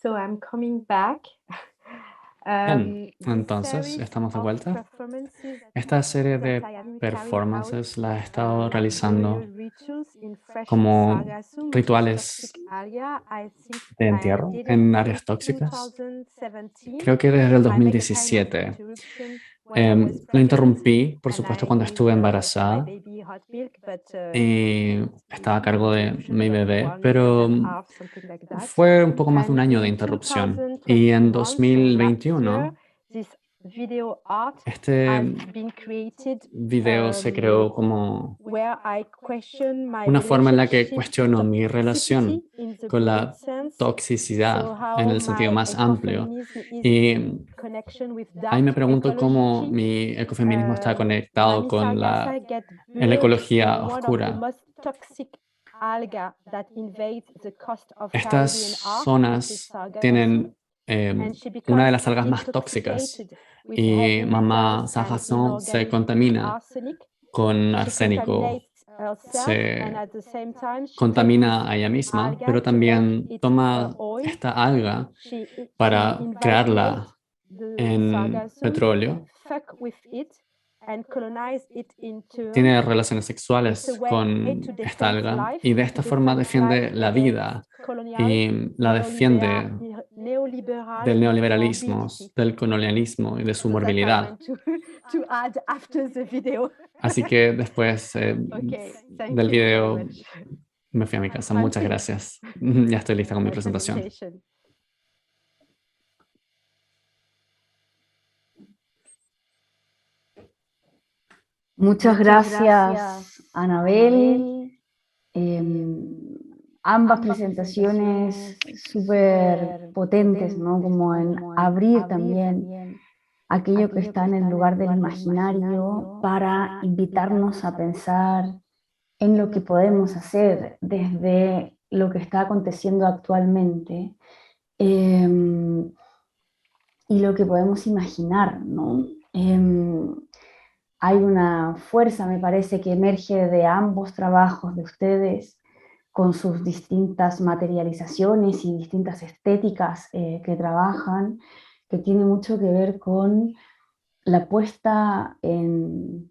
So I'm coming back. Bien, entonces estamos de vuelta. Esta serie de performances la he estado realizando como rituales de entierro en áreas tóxicas. Creo que desde el 2017. Lo interrumpí, por supuesto, cuando estuve embarazada y estaba a cargo de mi bebé, pero fue un poco más de un año de interrupción. Y en 2021, este video se creó como una forma en la que cuestiono mi relación con la toxicidad en el sentido más amplio. Y ahí me pregunto cómo mi ecofeminismo está conectado con la ecología oscura. Estas zonas tienen una de las algas más tóxicas y mamá Sarrazin se contamina con arsénico, se contamina a ella misma, pero también toma esta alga para crearla en petróleo. Tiene relaciones sexuales con esta alga y de esta forma defiende la vida y la defiende del neoliberalismo, del colonialismo y de su morbilidad. Así que después del video me fui a mi casa. Muchas gracias. Ya estoy lista con mi presentación. Muchas gracias, Anabel. Ambas presentaciones súper potentes, ¿no? Como en abrir también aquello que está en el lugar del imaginario para invitarnos a pensar en lo que podemos hacer desde lo que está aconteciendo actualmente y lo que podemos imaginar, ¿no? Hay una fuerza, me parece, que emerge de ambos trabajos de ustedes con sus distintas materializaciones y distintas estéticas que trabajan, que tiene mucho que ver con la puesta en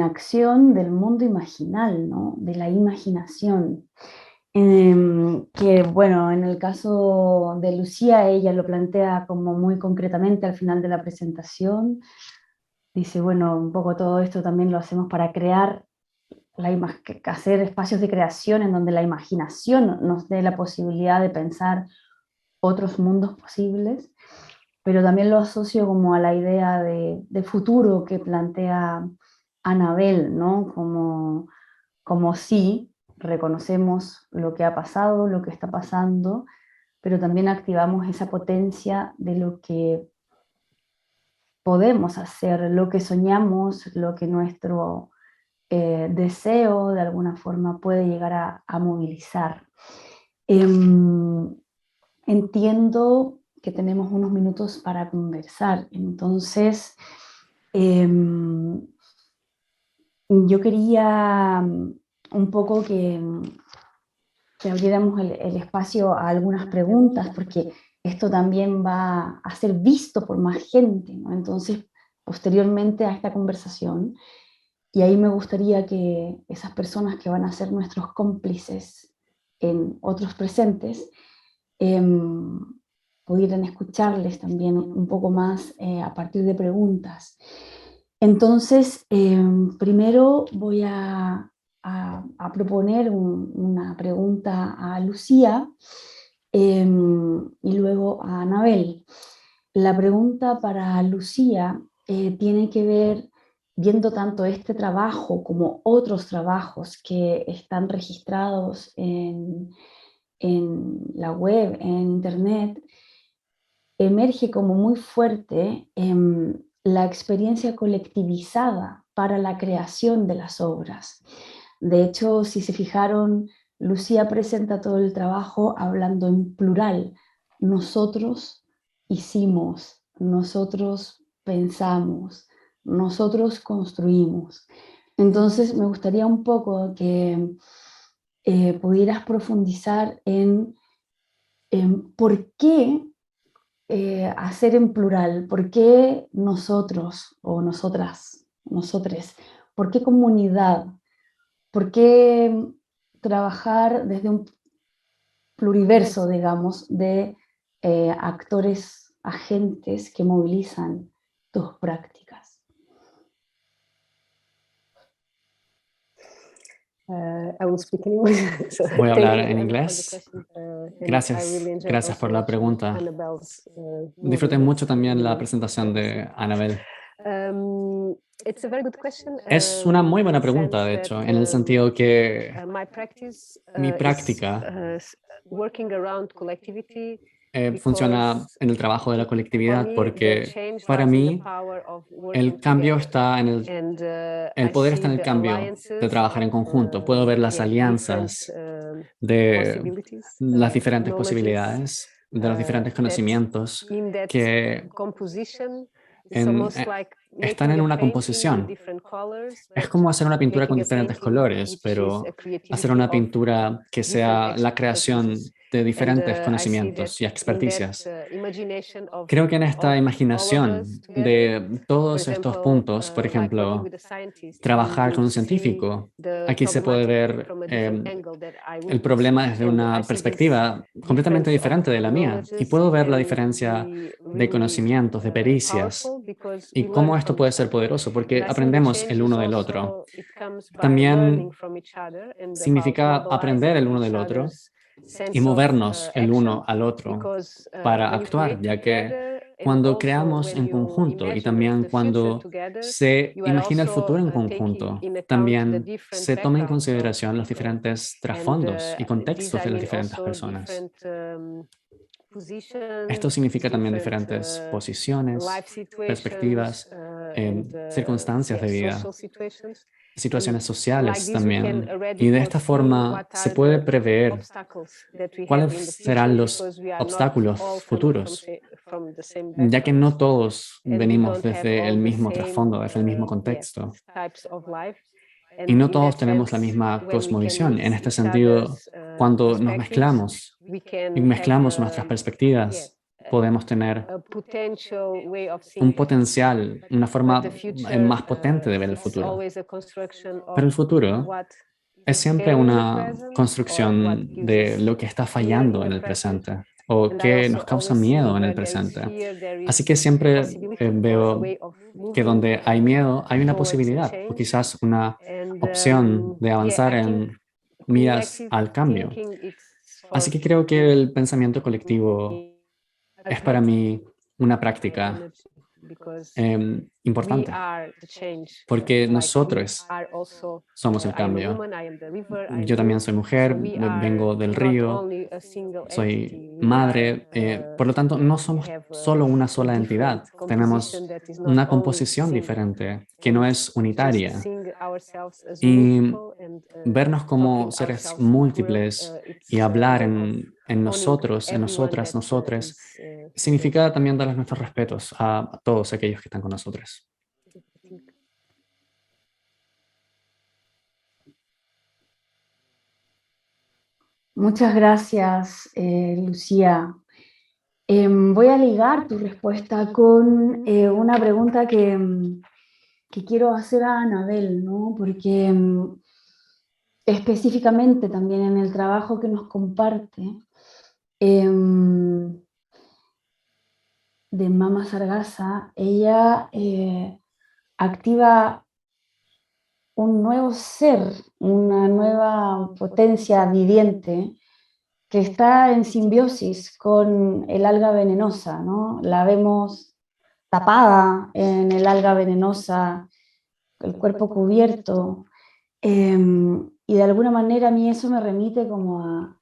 acción del mundo imaginal, ¿no? De la imaginación. Que bueno, en el caso de Lucía, ella lo plantea como muy concretamente al final de la presentación. Dice, bueno, un poco todo esto también lo hacemos para crear, hacer espacios de creación en donde la imaginación nos dé la posibilidad de pensar otros mundos posibles, pero también lo asocio como a la idea de futuro que plantea Anabel, ¿no? Como sí, reconocemos lo que ha pasado, lo que está pasando, pero también activamos esa potencia de lo que podemos hacer, lo que soñamos, lo que nuestro deseo de alguna forma puede llegar a movilizar. Entiendo que tenemos unos minutos para conversar, entonces yo quería un poco que abriéramos el espacio a algunas preguntas, porque esto también va a ser visto por más gente, ¿no? Entonces, posteriormente a esta conversación, y ahí me gustaría que esas personas que van a ser nuestros cómplices en otros presentes, pudieran escucharles también un poco más a partir de preguntas. Entonces, primero voy a proponer una pregunta a Lucía y luego a Anabel. La pregunta para Lucía tiene que ver, viendo tanto este trabajo como otros trabajos que están registrados en la web, en internet, emerge como muy fuerte la experiencia colectivizada para la creación de las obras. De hecho, si se fijaron, Lucía presenta todo el trabajo hablando en plural. Nosotros hicimos, nosotros pensamos, nosotros construimos. Entonces me gustaría un poco que pudieras profundizar en ¿por qué hacer en plural? ¿Por qué nosotros o nosotras, nosotres? ¿Por qué comunidad? ¿Por qué trabajar desde un pluriverso, digamos, de actores, agentes que movilizan tus prácticas? Voy a hablar en inglés. Gracias por la pregunta. Disfruté mucho también la presentación de Annabel. Es una muy buena pregunta, de hecho, en el sentido que mi práctica funciona en el trabajo de la colectividad porque para mí el cambio está en el poder está en el cambio de trabajar en conjunto. Puedo ver las alianzas de las diferentes posibilidades, de los diferentes conocimientos que están en una composición. Es como hacer una pintura con diferentes colores, pero hacer una pintura que sea la creación de diferentes conocimientos y experticias. Creo que en esta imaginación de todos estos puntos, por ejemplo, trabajar con un científico, aquí se puede ver el problema desde una perspectiva completamente diferente de la mía y puedo ver la diferencia de conocimientos, de pericias y cómo esto puede ser poderoso porque aprendemos el uno del otro. También significa aprender el uno del otro y movernos el uno al otro para actuar, ya que cuando creamos en conjunto y también cuando se imagina el futuro en conjunto, también se toma en consideración los diferentes trasfondos y contextos de las diferentes personas. Esto significa también diferentes posiciones, perspectivas, circunstancias de vida, situaciones sociales también. Y de esta forma se puede prever cuáles serán los obstáculos futuros, ya que no todos venimos desde el mismo trasfondo, desde el mismo contexto. Y no todos tenemos la misma cosmovisión. En este sentido, cuando nos mezclamos y mezclamos nuestras perspectivas, podemos tener un potencial, una forma más potente de ver el futuro. Pero el futuro es siempre una construcción de lo que está fallando en el presente o que nos causa miedo en el presente. Así que siempre veo que donde hay miedo hay una posibilidad o quizás una opción de avanzar en miras al cambio. Así que creo que el pensamiento colectivo es para mí una práctica importante, porque nosotros somos el cambio. Yo también soy mujer, vengo del río, soy madre, por lo tanto no somos solo una sola entidad, tenemos una composición diferente que no es unitaria. Y vernos como seres múltiples y hablar en nosotros, en nosotras, nosotres, significa también darles nuestros respetos a todos aquellos que están con nosotros. Muchas gracias, Lucía. Voy a ligar tu respuesta con una pregunta que quiero hacer a Annabel, ¿no? Porque específicamente también en el trabajo que nos comparte de Mama Sargaza, ella activa un nuevo ser, una nueva potencia viviente que está en simbiosis con el alga venenosa, ¿no? La vemos tapada en el alga venenosa, el cuerpo cubierto, y de alguna manera a mí eso me remite como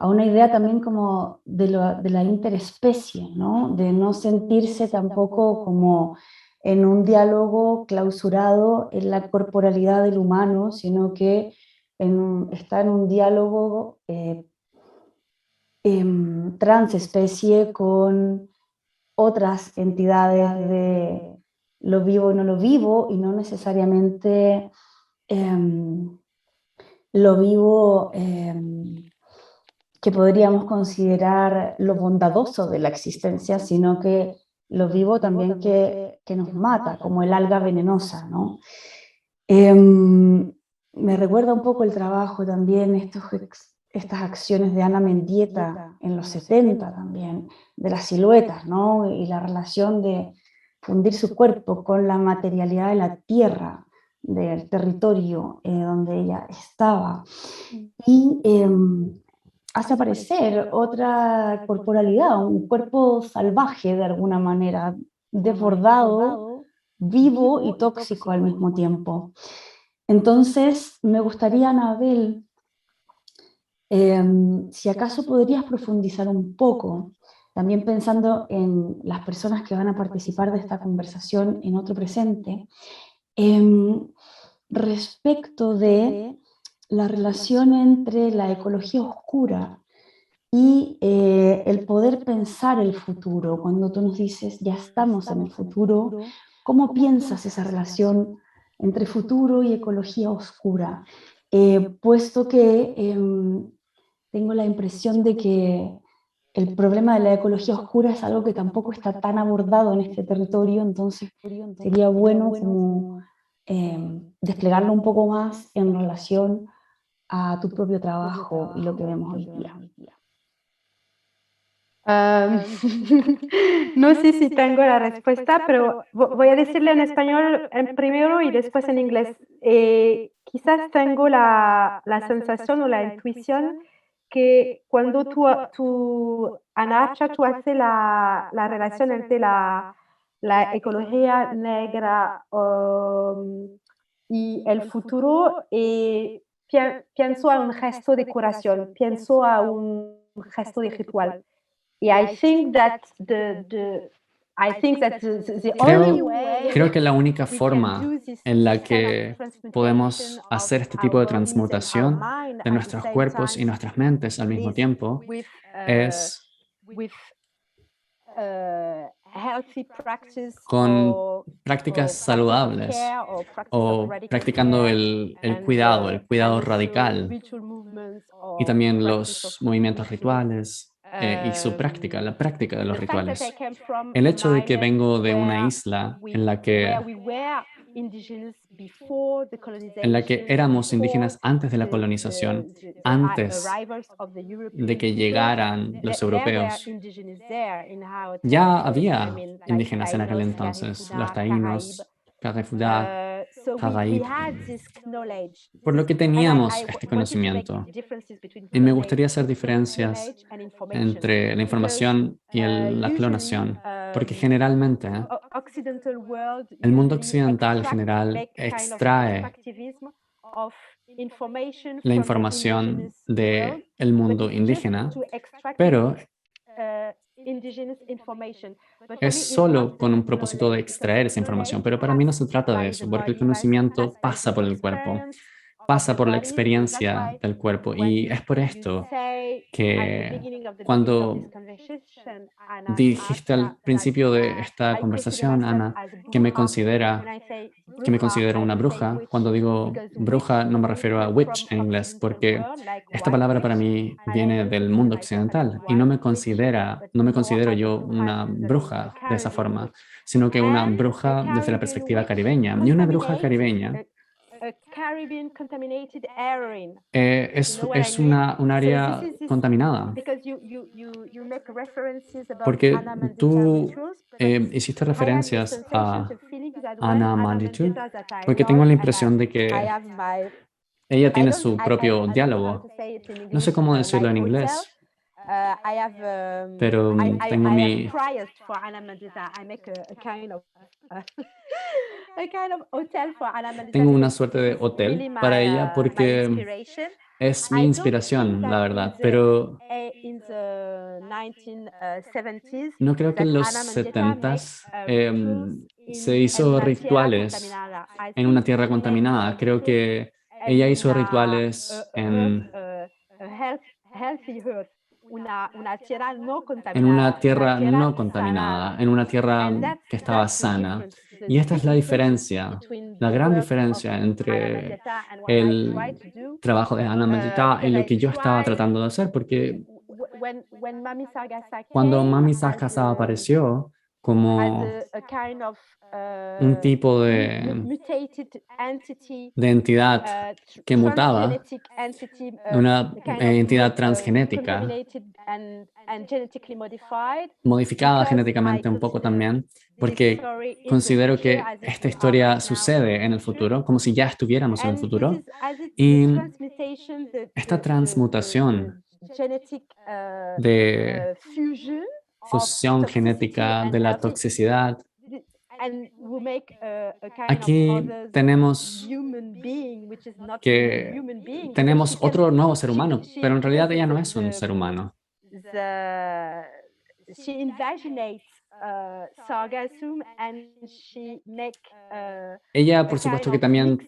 a una idea también como de la interespecie, ¿no? De no sentirse tampoco como en un diálogo clausurado en la corporalidad del humano, sino que está en un diálogo transespecie con otras entidades de lo vivo y no lo vivo, y no necesariamente lo vivo que podríamos considerar lo bondadoso de la existencia, sino que lo vivo también que nos mata, como el alga venenosa, ¿no? Me recuerda un poco el trabajo también, estas acciones de Ana Mendieta en los 70 también, de las siluetas, ¿no? Y la relación de fundir su cuerpo con la materialidad de la tierra, del territorio donde ella estaba. Y hace aparecer otra corporalidad, un cuerpo salvaje de alguna manera, desbordado, vivo y tóxico al mismo tiempo. Entonces, me gustaría, Anabel, si acaso podrías profundizar un poco, también pensando en las personas que van a participar de esta conversación en otro presente, respecto de la relación entre la ecología oscura y el poder pensar el futuro. Cuando tú nos dices, ya estamos en el futuro, ¿cómo piensas esa relación entre futuro y ecología oscura? Puesto que tengo la impresión de que el problema de la ecología oscura es algo que tampoco está tan abordado en este territorio, entonces sería bueno como desplegarlo un poco más en relación a tu propio trabajo y lo que vemos hoy día. No sé si tengo la respuesta, pero voy a decirle en español primero y después en inglés. Quizás tengo la sensación o la intuición que cuando Anacha, tú haces la relación entre la ecología negra y el futuro, pienso a un gesto de curación, pienso a un gesto de ritual. Y I think that the only way Creo que la única forma en la que podemos hacer este tipo de transmutación de nuestros cuerpos y nuestras mentes al mismo tiempo es con prácticas saludables o practicando el cuidado radical y también los movimientos rituales y su práctica, la práctica de los rituales. El hecho de que vengo de una isla en la que éramos indígenas antes de la colonización, antes de que llegaran los europeos. Ya había indígenas en aquel entonces, los taínos, Carrefourá, Caraíb, por lo que teníamos este conocimiento. Y me gustaría hacer diferencias entre la información y la clonación, porque generalmente el mundo occidental general extrae la información del mundo indígena, pero es solo con un propósito de extraer esa información. Pero para mí no se trata de eso, porque el conocimiento pasa por el cuerpo, pasa por la experiencia del cuerpo, y es por esto que cuando dijiste al principio de esta conversación, Ana, que me considero una bruja. Cuando digo bruja no me refiero a witch en inglés, porque esta palabra para mí viene del mundo occidental y no me considero yo una bruja de esa forma, sino que una bruja desde la perspectiva caribeña. Y una bruja caribeña es un área contaminada, porque tú hiciste referencias a Ana Manditu, porque tengo la impresión de que ella tiene su propio diálogo. No sé cómo decirlo en inglés, pero tengo mi... Tengo una suerte de hotel para ella porque es mi inspiración, la verdad, pero no creo que en los 70s se hizo rituales en una tierra contaminada. Creo que ella hizo rituales en una tierra no contaminada, en una tierra que estaba sana. Y esta es la diferencia la gran diferencia entre el trabajo de Ana Mendieta y lo que yo estaba tratando de hacer, porque cuando Mami Saakashvili apareció como un tipo de entidad que mutaba, una entidad transgenética, modificada genéticamente un poco también, porque considero que esta historia sucede en el futuro, como si ya estuviéramos en el futuro, y esta transmutación de fusión genética de la toxicidad, aquí tenemos que tenemos otro nuevo ser humano, pero en realidad ella no es un ser humano. Ella, por supuesto, que también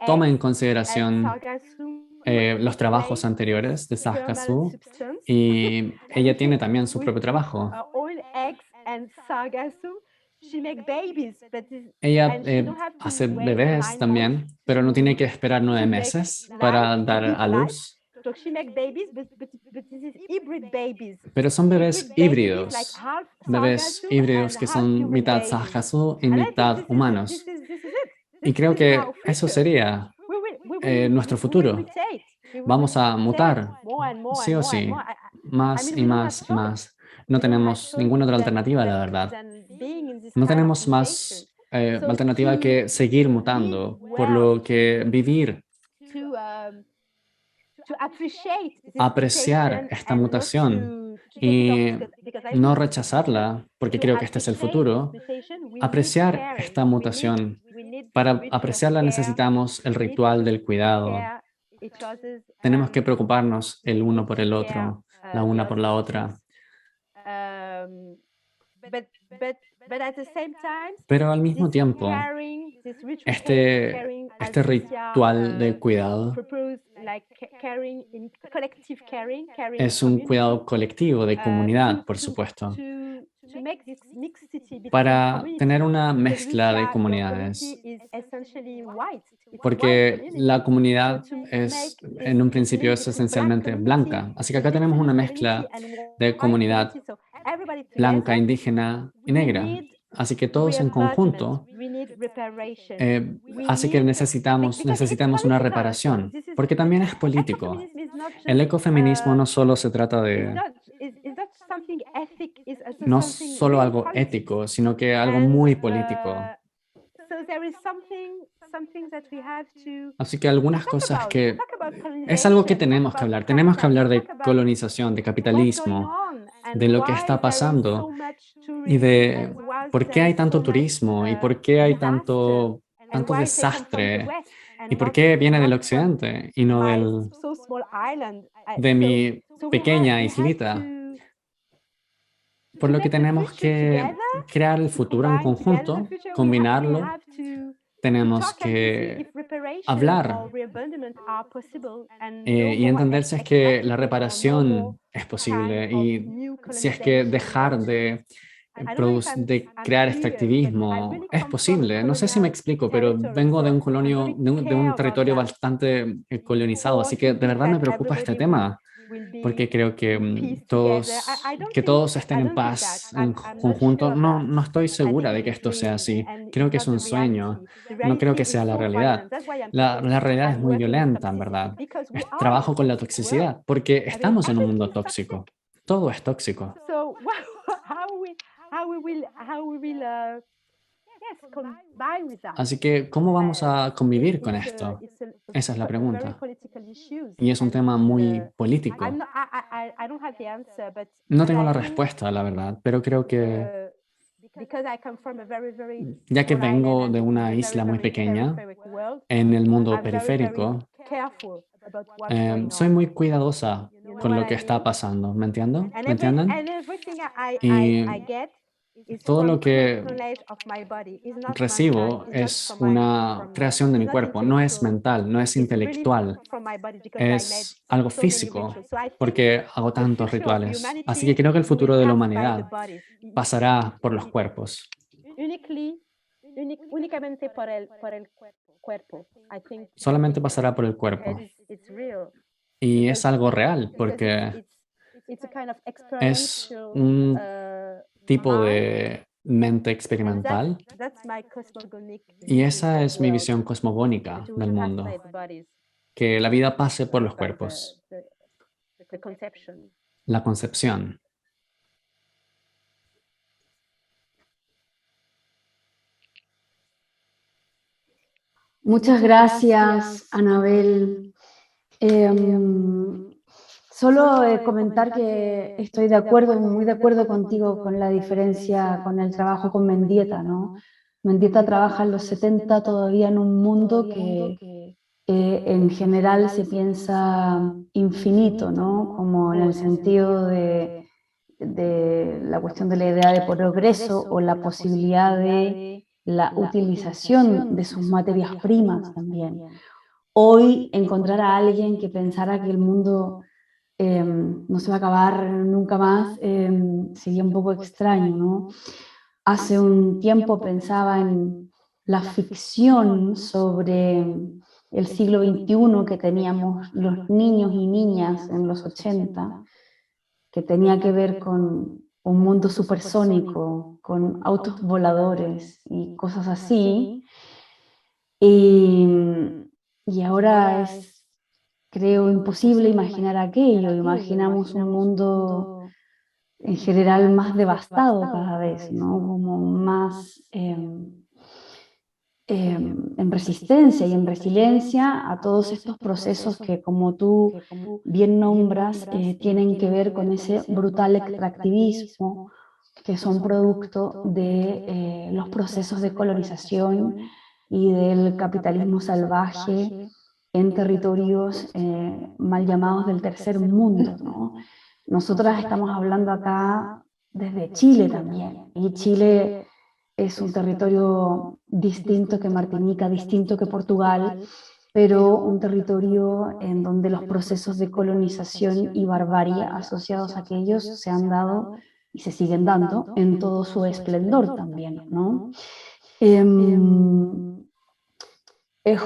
toma en consideración los trabajos anteriores de Sargassou, y ella tiene también su propio trabajo. Ella hace bebés también, pero no tiene que esperar 9 meses para dar a luz. Pero son bebés híbridos que son mitad Sargassou y mitad humanos. Y creo que eso sería nuestro futuro. Vamos a mutar, sí o sí, más y más y más. No tenemos ninguna otra alternativa, la verdad. No tenemos más alternativa que seguir mutando, por lo que vivir, apreciar esta mutación y no rechazarla, porque creo que este es el futuro. Apreciar esta mutación. Para apreciarla necesitamos el ritual del cuidado. Tenemos que preocuparnos el uno por el otro, la una por la otra. Pero al mismo tiempo, este ritual de cuidado es un cuidado colectivo, de comunidad, por supuesto, para tener una mezcla de comunidades. Porque la comunidad en un principio es esencialmente blanca. Así que acá tenemos una mezcla de comunidad blanca, indígena y negra. Así que todos en conjunto hace que necesitamos una reparación, porque también es político. El ecofeminismo no solo se trata de no solo algo ético, sino que algo muy político. Así que algunas cosas que es algo que tenemos que hablar. Tenemos que hablar de colonización, de capitalismo, de lo que está pasando y de por qué hay tanto turismo y por qué hay tanto desastre y por qué viene del occidente y no de mi pequeña islita. Por lo que tenemos que crear el futuro en conjunto, combinarlo. Tenemos que hablar y entender si es que la reparación es posible y si es que dejar de crear extractivismo es posible. No sé si me explico, pero vengo de un territorio bastante colonizado, así que de verdad me preocupa este tema, porque creo que todos estén en paz, en conjunto. No estoy segura de que esto sea así. Creo que es un sueño. No creo que sea la realidad. La realidad es muy violenta, en verdad. Trabajo con la toxicidad, porque estamos en un mundo tóxico. Todo es tóxico. Así que, ¿cómo vamos a convivir con esto? Esa es la pregunta. Y es un tema muy político. No tengo la respuesta, la verdad, pero creo que, ya que vengo de una isla muy pequeña, en el mundo periférico, soy muy cuidadosa con lo que está pasando, ¿me entienden? Y todo lo que recibo es una creación de mi cuerpo, no es mental, no es intelectual, es algo físico, porque hago tantos rituales. Así que creo que el futuro de la humanidad pasará por los cuerpos. únicamente por el cuerpo. Solamente pasará por el cuerpo. Y es algo real, porque es un tipo de mente experimental, y esa es mi visión cosmogónica del mundo, que la vida pase por los cuerpos, la concepción. Muchas gracias, Anabel. Solo comentar que estoy de acuerdo, muy de acuerdo contigo con la diferencia con el trabajo con Mendieta, ¿no? Mendieta trabaja en los 70 todavía en un mundo que en general se piensa infinito, ¿no? Como en el sentido de la cuestión de la idea de progreso o la posibilidad de la utilización de sus materias primas también. Hoy encontrar a alguien que pensara que el mundo no se va a acabar nunca más sería un poco extraño, ¿no? Hace un tiempo pensaba en la ficción sobre el siglo XXI que teníamos los niños y niñas en los 80, que tenía que ver con un mundo supersónico, con autos voladores y cosas así. Y ahora es, creo, imposible imaginar aquello. Imaginamos un mundo en general más devastado cada vez, ¿no? Como más en resistencia y en resiliencia a todos estos procesos que, como tú bien nombras, tienen que ver con ese brutal extractivismo que son producto de los procesos de colonización y del capitalismo salvaje en territorios mal llamados del tercer mundo, ¿no? Nosotras estamos hablando acá desde Chile también, y Chile es un territorio distinto que Martinica, distinto que Portugal, pero un territorio en donde los procesos de colonización y barbarie asociados a aquellos se han dado y se siguen dando en todo su esplendor también, ¿no?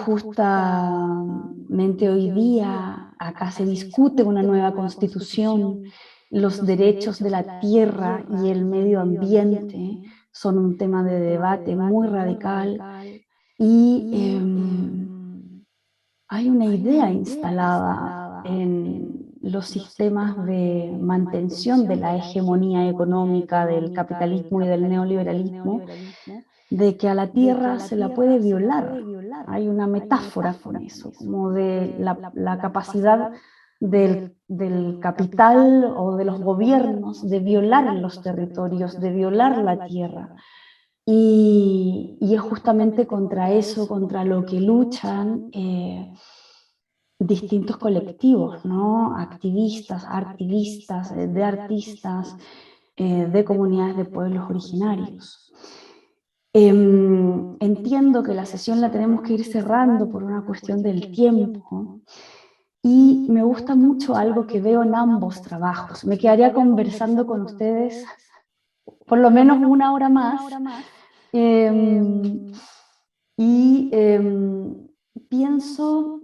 Justamente hoy día acá se discute una nueva constitución, los derechos de la tierra y el medio ambiente son un tema de debate muy radical y hay una idea instalada en los sistemas de mantención de la hegemonía económica del capitalismo y del neoliberalismo, de que a la tierra se la puede violar. Hay una metáfora con eso, como de la capacidad del capital o de los gobiernos de violar los territorios, de violar la tierra. Y es justamente contra eso, contra lo que luchan distintos colectivos, ¿no? Activistas, artivistas, de artistas, de comunidades de pueblos originarios. Entiendo que la sesión la tenemos que ir cerrando por una cuestión del tiempo y me gusta mucho algo que veo en ambos trabajos. Me quedaría conversando con ustedes por lo menos una hora más y pienso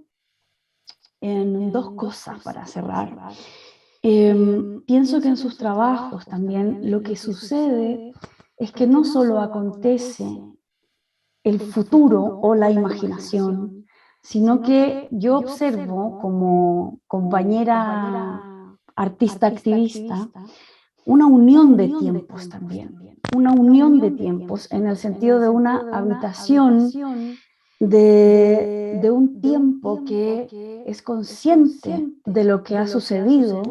en dos cosas para cerrar. Pienso que en sus trabajos también lo que sucede es que no solo acontece el futuro o la imaginación, sino que yo observo como compañera artista activista una unión de tiempos también, una unión de tiempos en el sentido de una habitación de un tiempo que es consciente de lo que ha sucedido,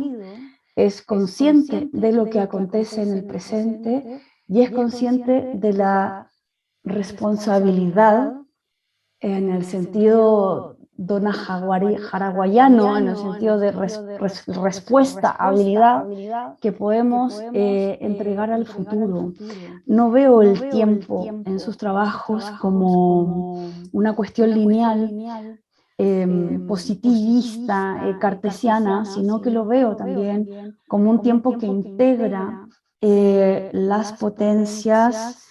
es consciente de lo que acontece en el presente y es consciente de la responsabilidad en el sentido haraguayano, en el sentido de respuesta, habilidad que podemos entregar al futuro. No veo el tiempo en sus trabajos como una cuestión lineal, positivista, cartesiana, sino que lo veo también como un tiempo que integra las potencias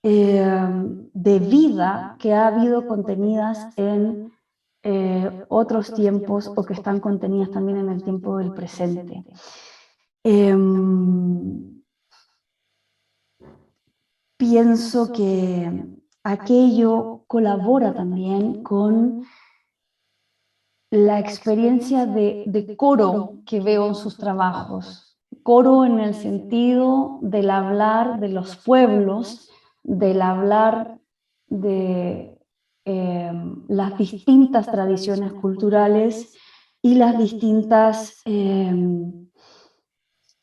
de vida que ha habido contenidas en otros tiempos o que están contenidas también en el tiempo del presente. Pienso que aquello colabora también con la experiencia de coro que veo en sus trabajos. Coro en el sentido del hablar de los pueblos, del hablar de las distintas tradiciones culturales y las distintas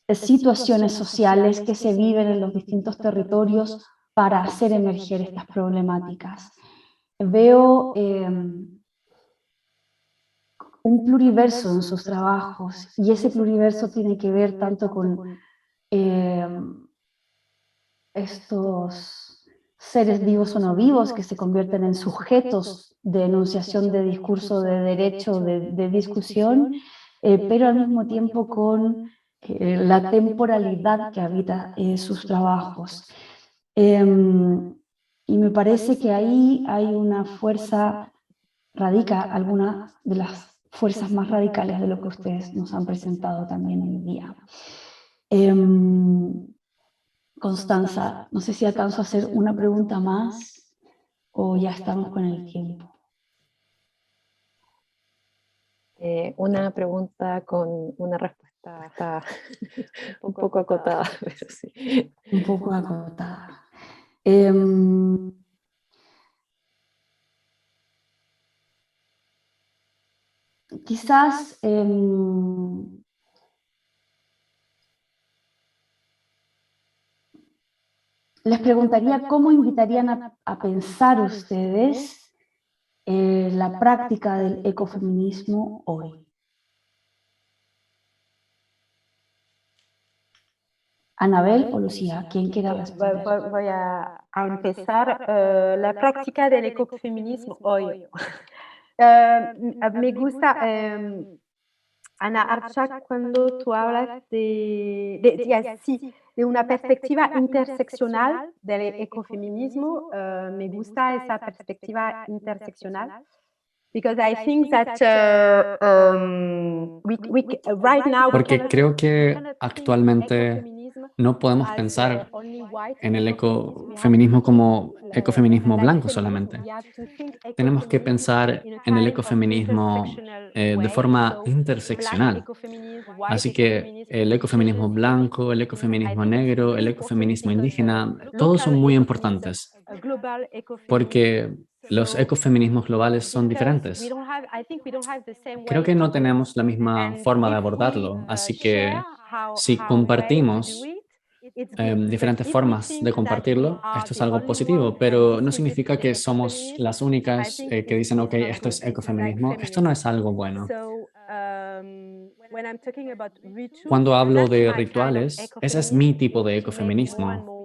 situaciones sociales que se viven en los distintos territorios para hacer emerger estas problemáticas. Veo un pluriverso en sus trabajos y ese pluriverso tiene que ver tanto con estos seres vivos o no vivos que se convierten en sujetos de enunciación de discurso, de derecho, de discusión, pero al mismo tiempo con la temporalidad que habita sus trabajos. Y me parece que ahí hay una fuerza, radica alguna de las fuerzas más radicales de lo que ustedes nos han presentado también hoy día. Constanza, no sé si alcanzo a hacer una pregunta más o ya estamos con el tiempo. Una pregunta con una respuesta un poco acotada, pero sí. Un poco acotada. Quizás les preguntaría cómo invitarían a pensar ustedes la práctica del ecofeminismo hoy. Anabel o Lucía, ¿quién quiera responder? Voy a empezar la práctica del ecofeminismo hoy. Me gusta, Ana Archak, cuando tú hablas de una perspectiva interseccional del ecofeminismo. Me gusta esa perspectiva interseccional. Because I think that right now, porque creo que actualmente no podemos pensar en el ecofeminismo como ecofeminismo blanco solamente. Tenemos que pensar en el ecofeminismo de forma interseccional. Así que el ecofeminismo blanco, el ecofeminismo negro, el ecofeminismo indígena, todos son muy importantes porque los ecofeminismos globales son diferentes. Creo que no tenemos la misma forma de abordarlo, así que si compartimos diferentes formas de compartirlo, esto es algo positivo, pero no significa que somos las únicas que dicen, ok, esto es ecofeminismo. Esto no es algo bueno. Cuando hablo de rituales, ese es mi tipo de ecofeminismo.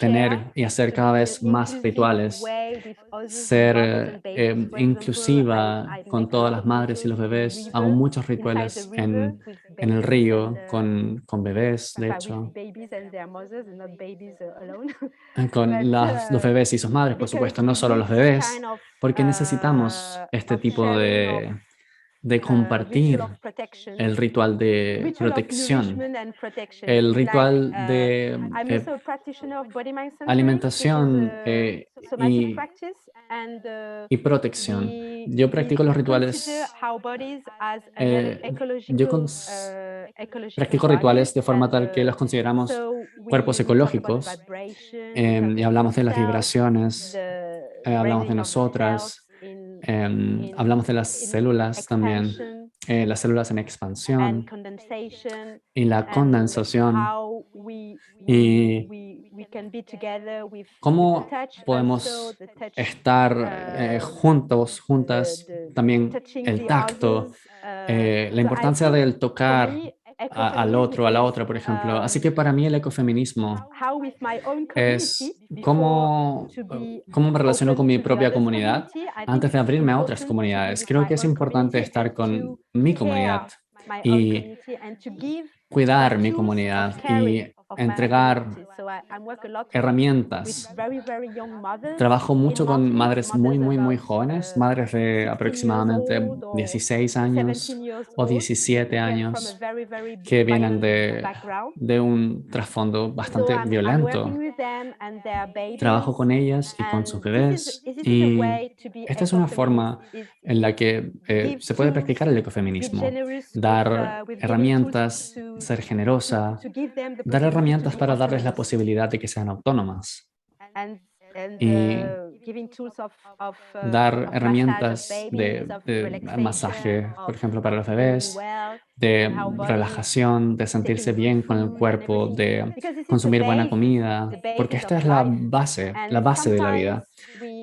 Tener y hacer cada vez más rituales, ser inclusiva con todas las madres y los bebés. Hago muchos rituales en el río con bebés, de hecho. Con los bebés y sus madres, por supuesto, no solo los bebés, porque necesitamos este tipo de compartir el ritual de protección, el ritual de alimentación y protección. Yo practico los rituales, practico rituales de forma tal que los consideramos cuerpos ecológicos y hablamos de las vibraciones, hablamos de nosotras. Hablamos de las células también, las células en expansión y la condensación y cómo podemos estar juntos, juntas, también el tacto, la importancia del tocar al otro, a la otra, por ejemplo. Así que para mí el ecofeminismo es cómo me relaciono con mi propia comunidad antes de abrirme a otras comunidades. Creo que es importante estar con mi comunidad y cuidar mi comunidad y entregar herramientas. Trabajo mucho con madres muy jóvenes, madres de aproximadamente 16 años o 17 años, que vienen de un trasfondo bastante violento. Trabajo con ellas y con sus bebés, y esta es una forma en la que se puede practicar el ecofeminismo. Dar herramientas, ser generosa, dar herramientas para darles la posibilidad de que sean autónomas. Y dar herramientas de masaje, por ejemplo, para los bebés, de relajación, de sentirse bien con el cuerpo, de consumir buena comida, porque esta es la base de la vida.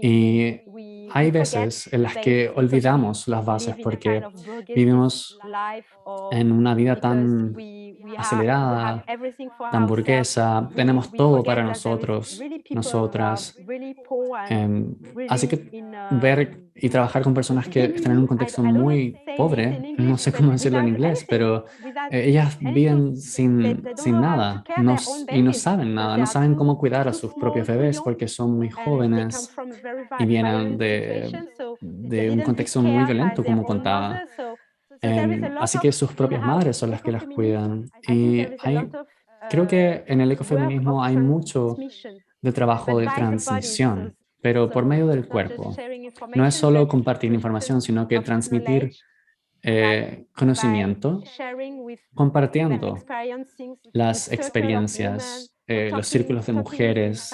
Y hay veces en las que olvidamos las bases porque vivimos en una vida tan acelerada, tan burguesa, tenemos todo para nosotros, nosotras. Así que ver y trabajar con personas que están en un contexto muy pobre, no sé cómo decirlo en inglés, pero ellas viven sin nada y no saben nada, no saben cómo cuidar a sus propios bebés porque son muy jóvenes y vienen de un contexto muy violento, como contaba. Así que sus propias madres son las que las cuidan. Y creo que en el ecofeminismo hay mucho de trabajo de transmisión, pero por medio del cuerpo. No es solo compartir información, sino que transmitir conocimiento, compartiendo las experiencias, los círculos de mujeres,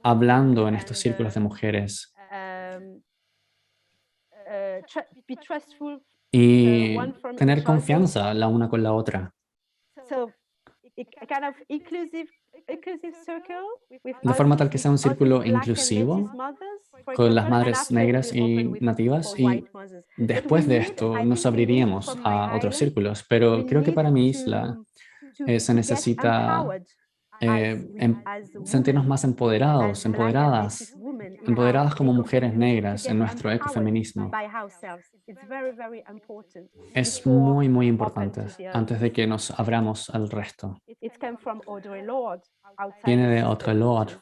hablando en estos círculos de mujeres. Y tener confianza la una con la otra. De forma tal que sea un círculo inclusivo con las madres negras y nativas, y después de esto nos abriríamos a otros círculos. Pero creo que para mi isla se necesita sentirnos más empoderados, empoderadas como mujeres negras en nuestro ecofeminismo. Es muy importante antes de que nos abramos al resto. Viene de Audre Lorde,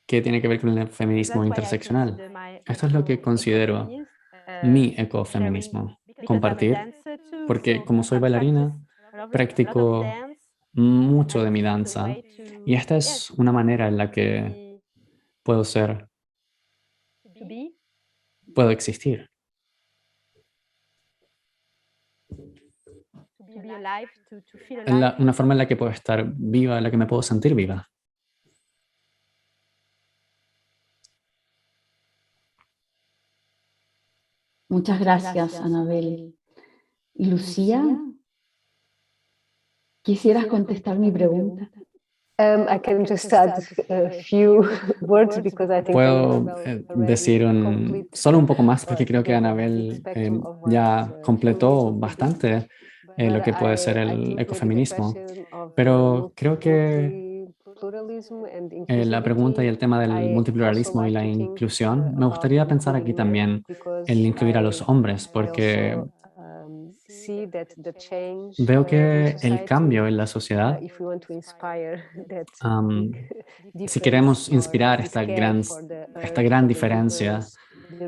que tiene que ver con el feminismo interseccional. Esto es lo que considero mi ecofeminismo, compartir, porque como soy bailarina, practico mucho de mi danza, y esta es una manera en la que puedo existir. Una forma en la que puedo estar viva, en la que me puedo sentir viva. Muchas gracias, Anabel. Lucía, ¿quisieras contestar mi pregunta? I can just add a few words because I think puedo decir solo un poco más porque creo que Anabel ya completó bastante lo que puede ser el ecofeminismo, pero creo que la pregunta y el tema del multipluralismo y la inclusión, me gustaría pensar aquí también en incluir a los hombres, porque veo que el cambio en la sociedad, si queremos inspirar esta gran diferencia,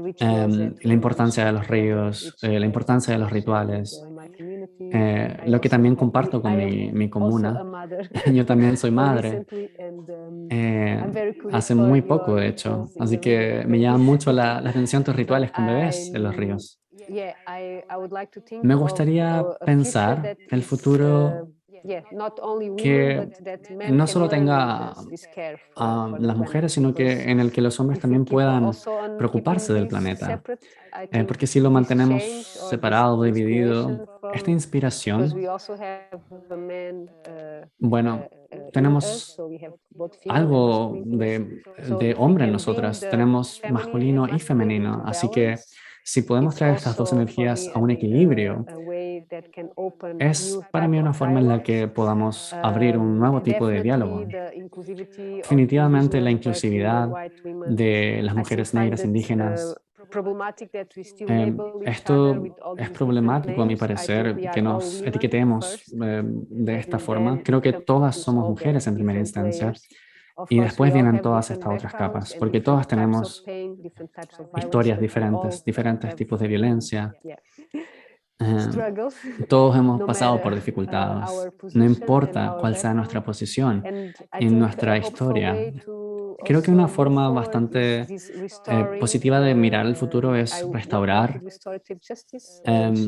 la importancia de los ríos, la importancia de los rituales, lo que también comparto con mi comuna. Yo también soy madre, hace muy poco de hecho, así que me llama mucho la atención tus rituales con bebés en los ríos. Me gustaría pensar el futuro que no solo tenga a las mujeres, sino que en el que los hombres también puedan preocuparse del planeta. Porque si lo mantenemos separado, dividido, esta inspiración, bueno, tenemos algo de hombre en nosotras, tenemos masculino y femenino, así que si podemos traer estas dos energías a un equilibrio, es para mí una forma en la que podamos abrir un nuevo tipo de diálogo. Definitivamente la inclusividad de las mujeres negras indígenas Esto es problemático, a mi parecer, que nos etiquetemos de esta forma. Creo que todas somos mujeres en primera instancia y después vienen todas estas otras capas, porque todas tenemos historias diferentes, diferentes tipos de violencia. Todos hemos pasado por dificultades, no importa cuál sea nuestra posición en nuestra historia. Creo que una forma bastante positiva de mirar el futuro es restaurar.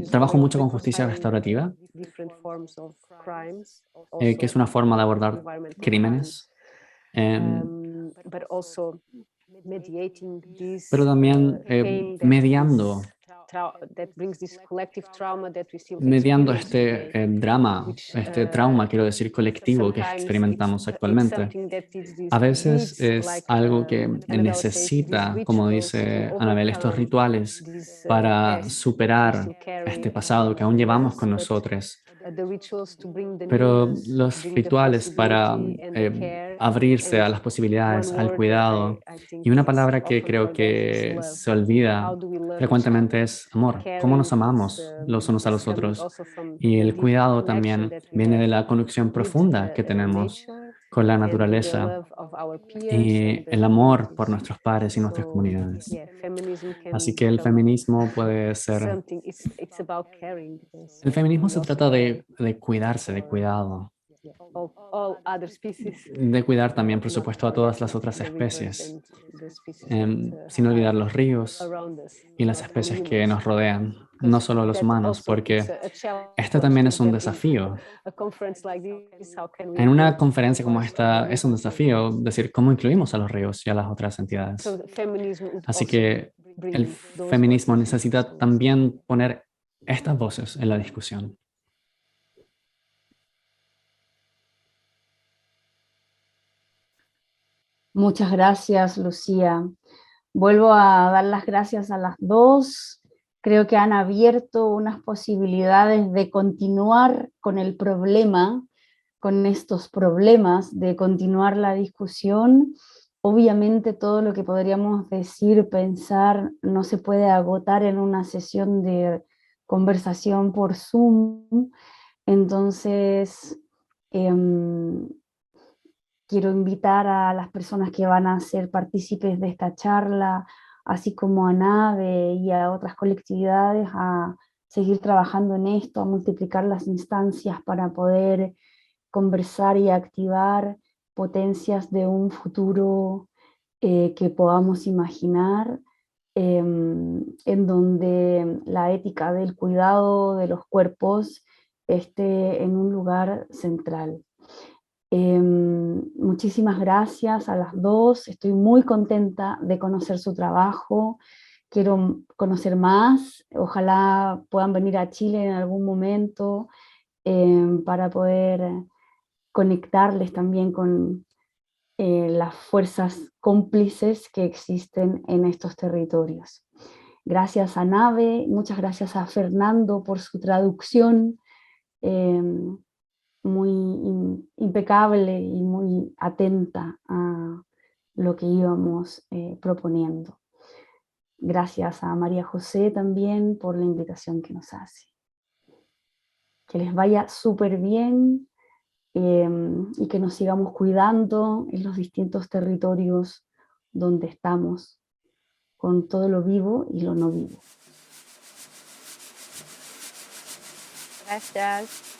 Trabajo mucho con justicia restaurativa, que es una forma de abordar crímenes, pero también mediando este drama, este trauma, quiero decir, colectivo que experimentamos actualmente. A veces es algo que necesita, como dice Anabel, estos rituales para superar este pasado que aún llevamos con nosotros. Pero los rituales para abrirse a las posibilidades, al cuidado, y una palabra que creo que se olvida frecuentemente es amor. ¿Cómo nos amamos los unos a los otros? Y el cuidado también viene de la conexión profunda que tenemos con la naturaleza y el amor por nuestros pares y nuestras comunidades. Así que el feminismo puede ser... El feminismo se trata de cuidarse, de cuidado. De cuidar también, por supuesto, a todas las otras especies, sin olvidar los ríos y las especies que nos rodean, no solo los humanos, porque este también es un desafío. En una conferencia como esta es un desafío decir cómo incluimos a los ríos y a las otras entidades. Así que el feminismo necesita también poner estas voces en la discusión. Muchas gracias, Lucía. Vuelvo a dar las gracias a las dos. Creo que han abierto unas posibilidades de continuar con el problema, con estos problemas, de continuar la discusión. Obviamente todo lo que podríamos decir, pensar, no se puede agotar en una sesión de conversación por Zoom. Entonces, quiero invitar a las personas que van a ser partícipes de esta charla, así como a NAVE y a otras colectividades, a seguir trabajando en esto, a multiplicar las instancias para poder conversar y activar potencias de un futuro que podamos imaginar, en donde la ética del cuidado de los cuerpos esté en un lugar central. Muchísimas gracias a las dos, estoy muy contenta de conocer su trabajo, quiero conocer más, ojalá puedan venir a Chile en algún momento para poder conectarles también con las fuerzas cómplices que existen en estos territorios. Gracias a Nave, muchas gracias a Fernando por su traducción, muy impecable y muy atenta a lo que íbamos proponiendo. Gracias a María José también por la invitación que nos hace. Que les vaya súper bien y que nos sigamos cuidando en los distintos territorios donde estamos, con todo lo vivo y lo no vivo. Gracias.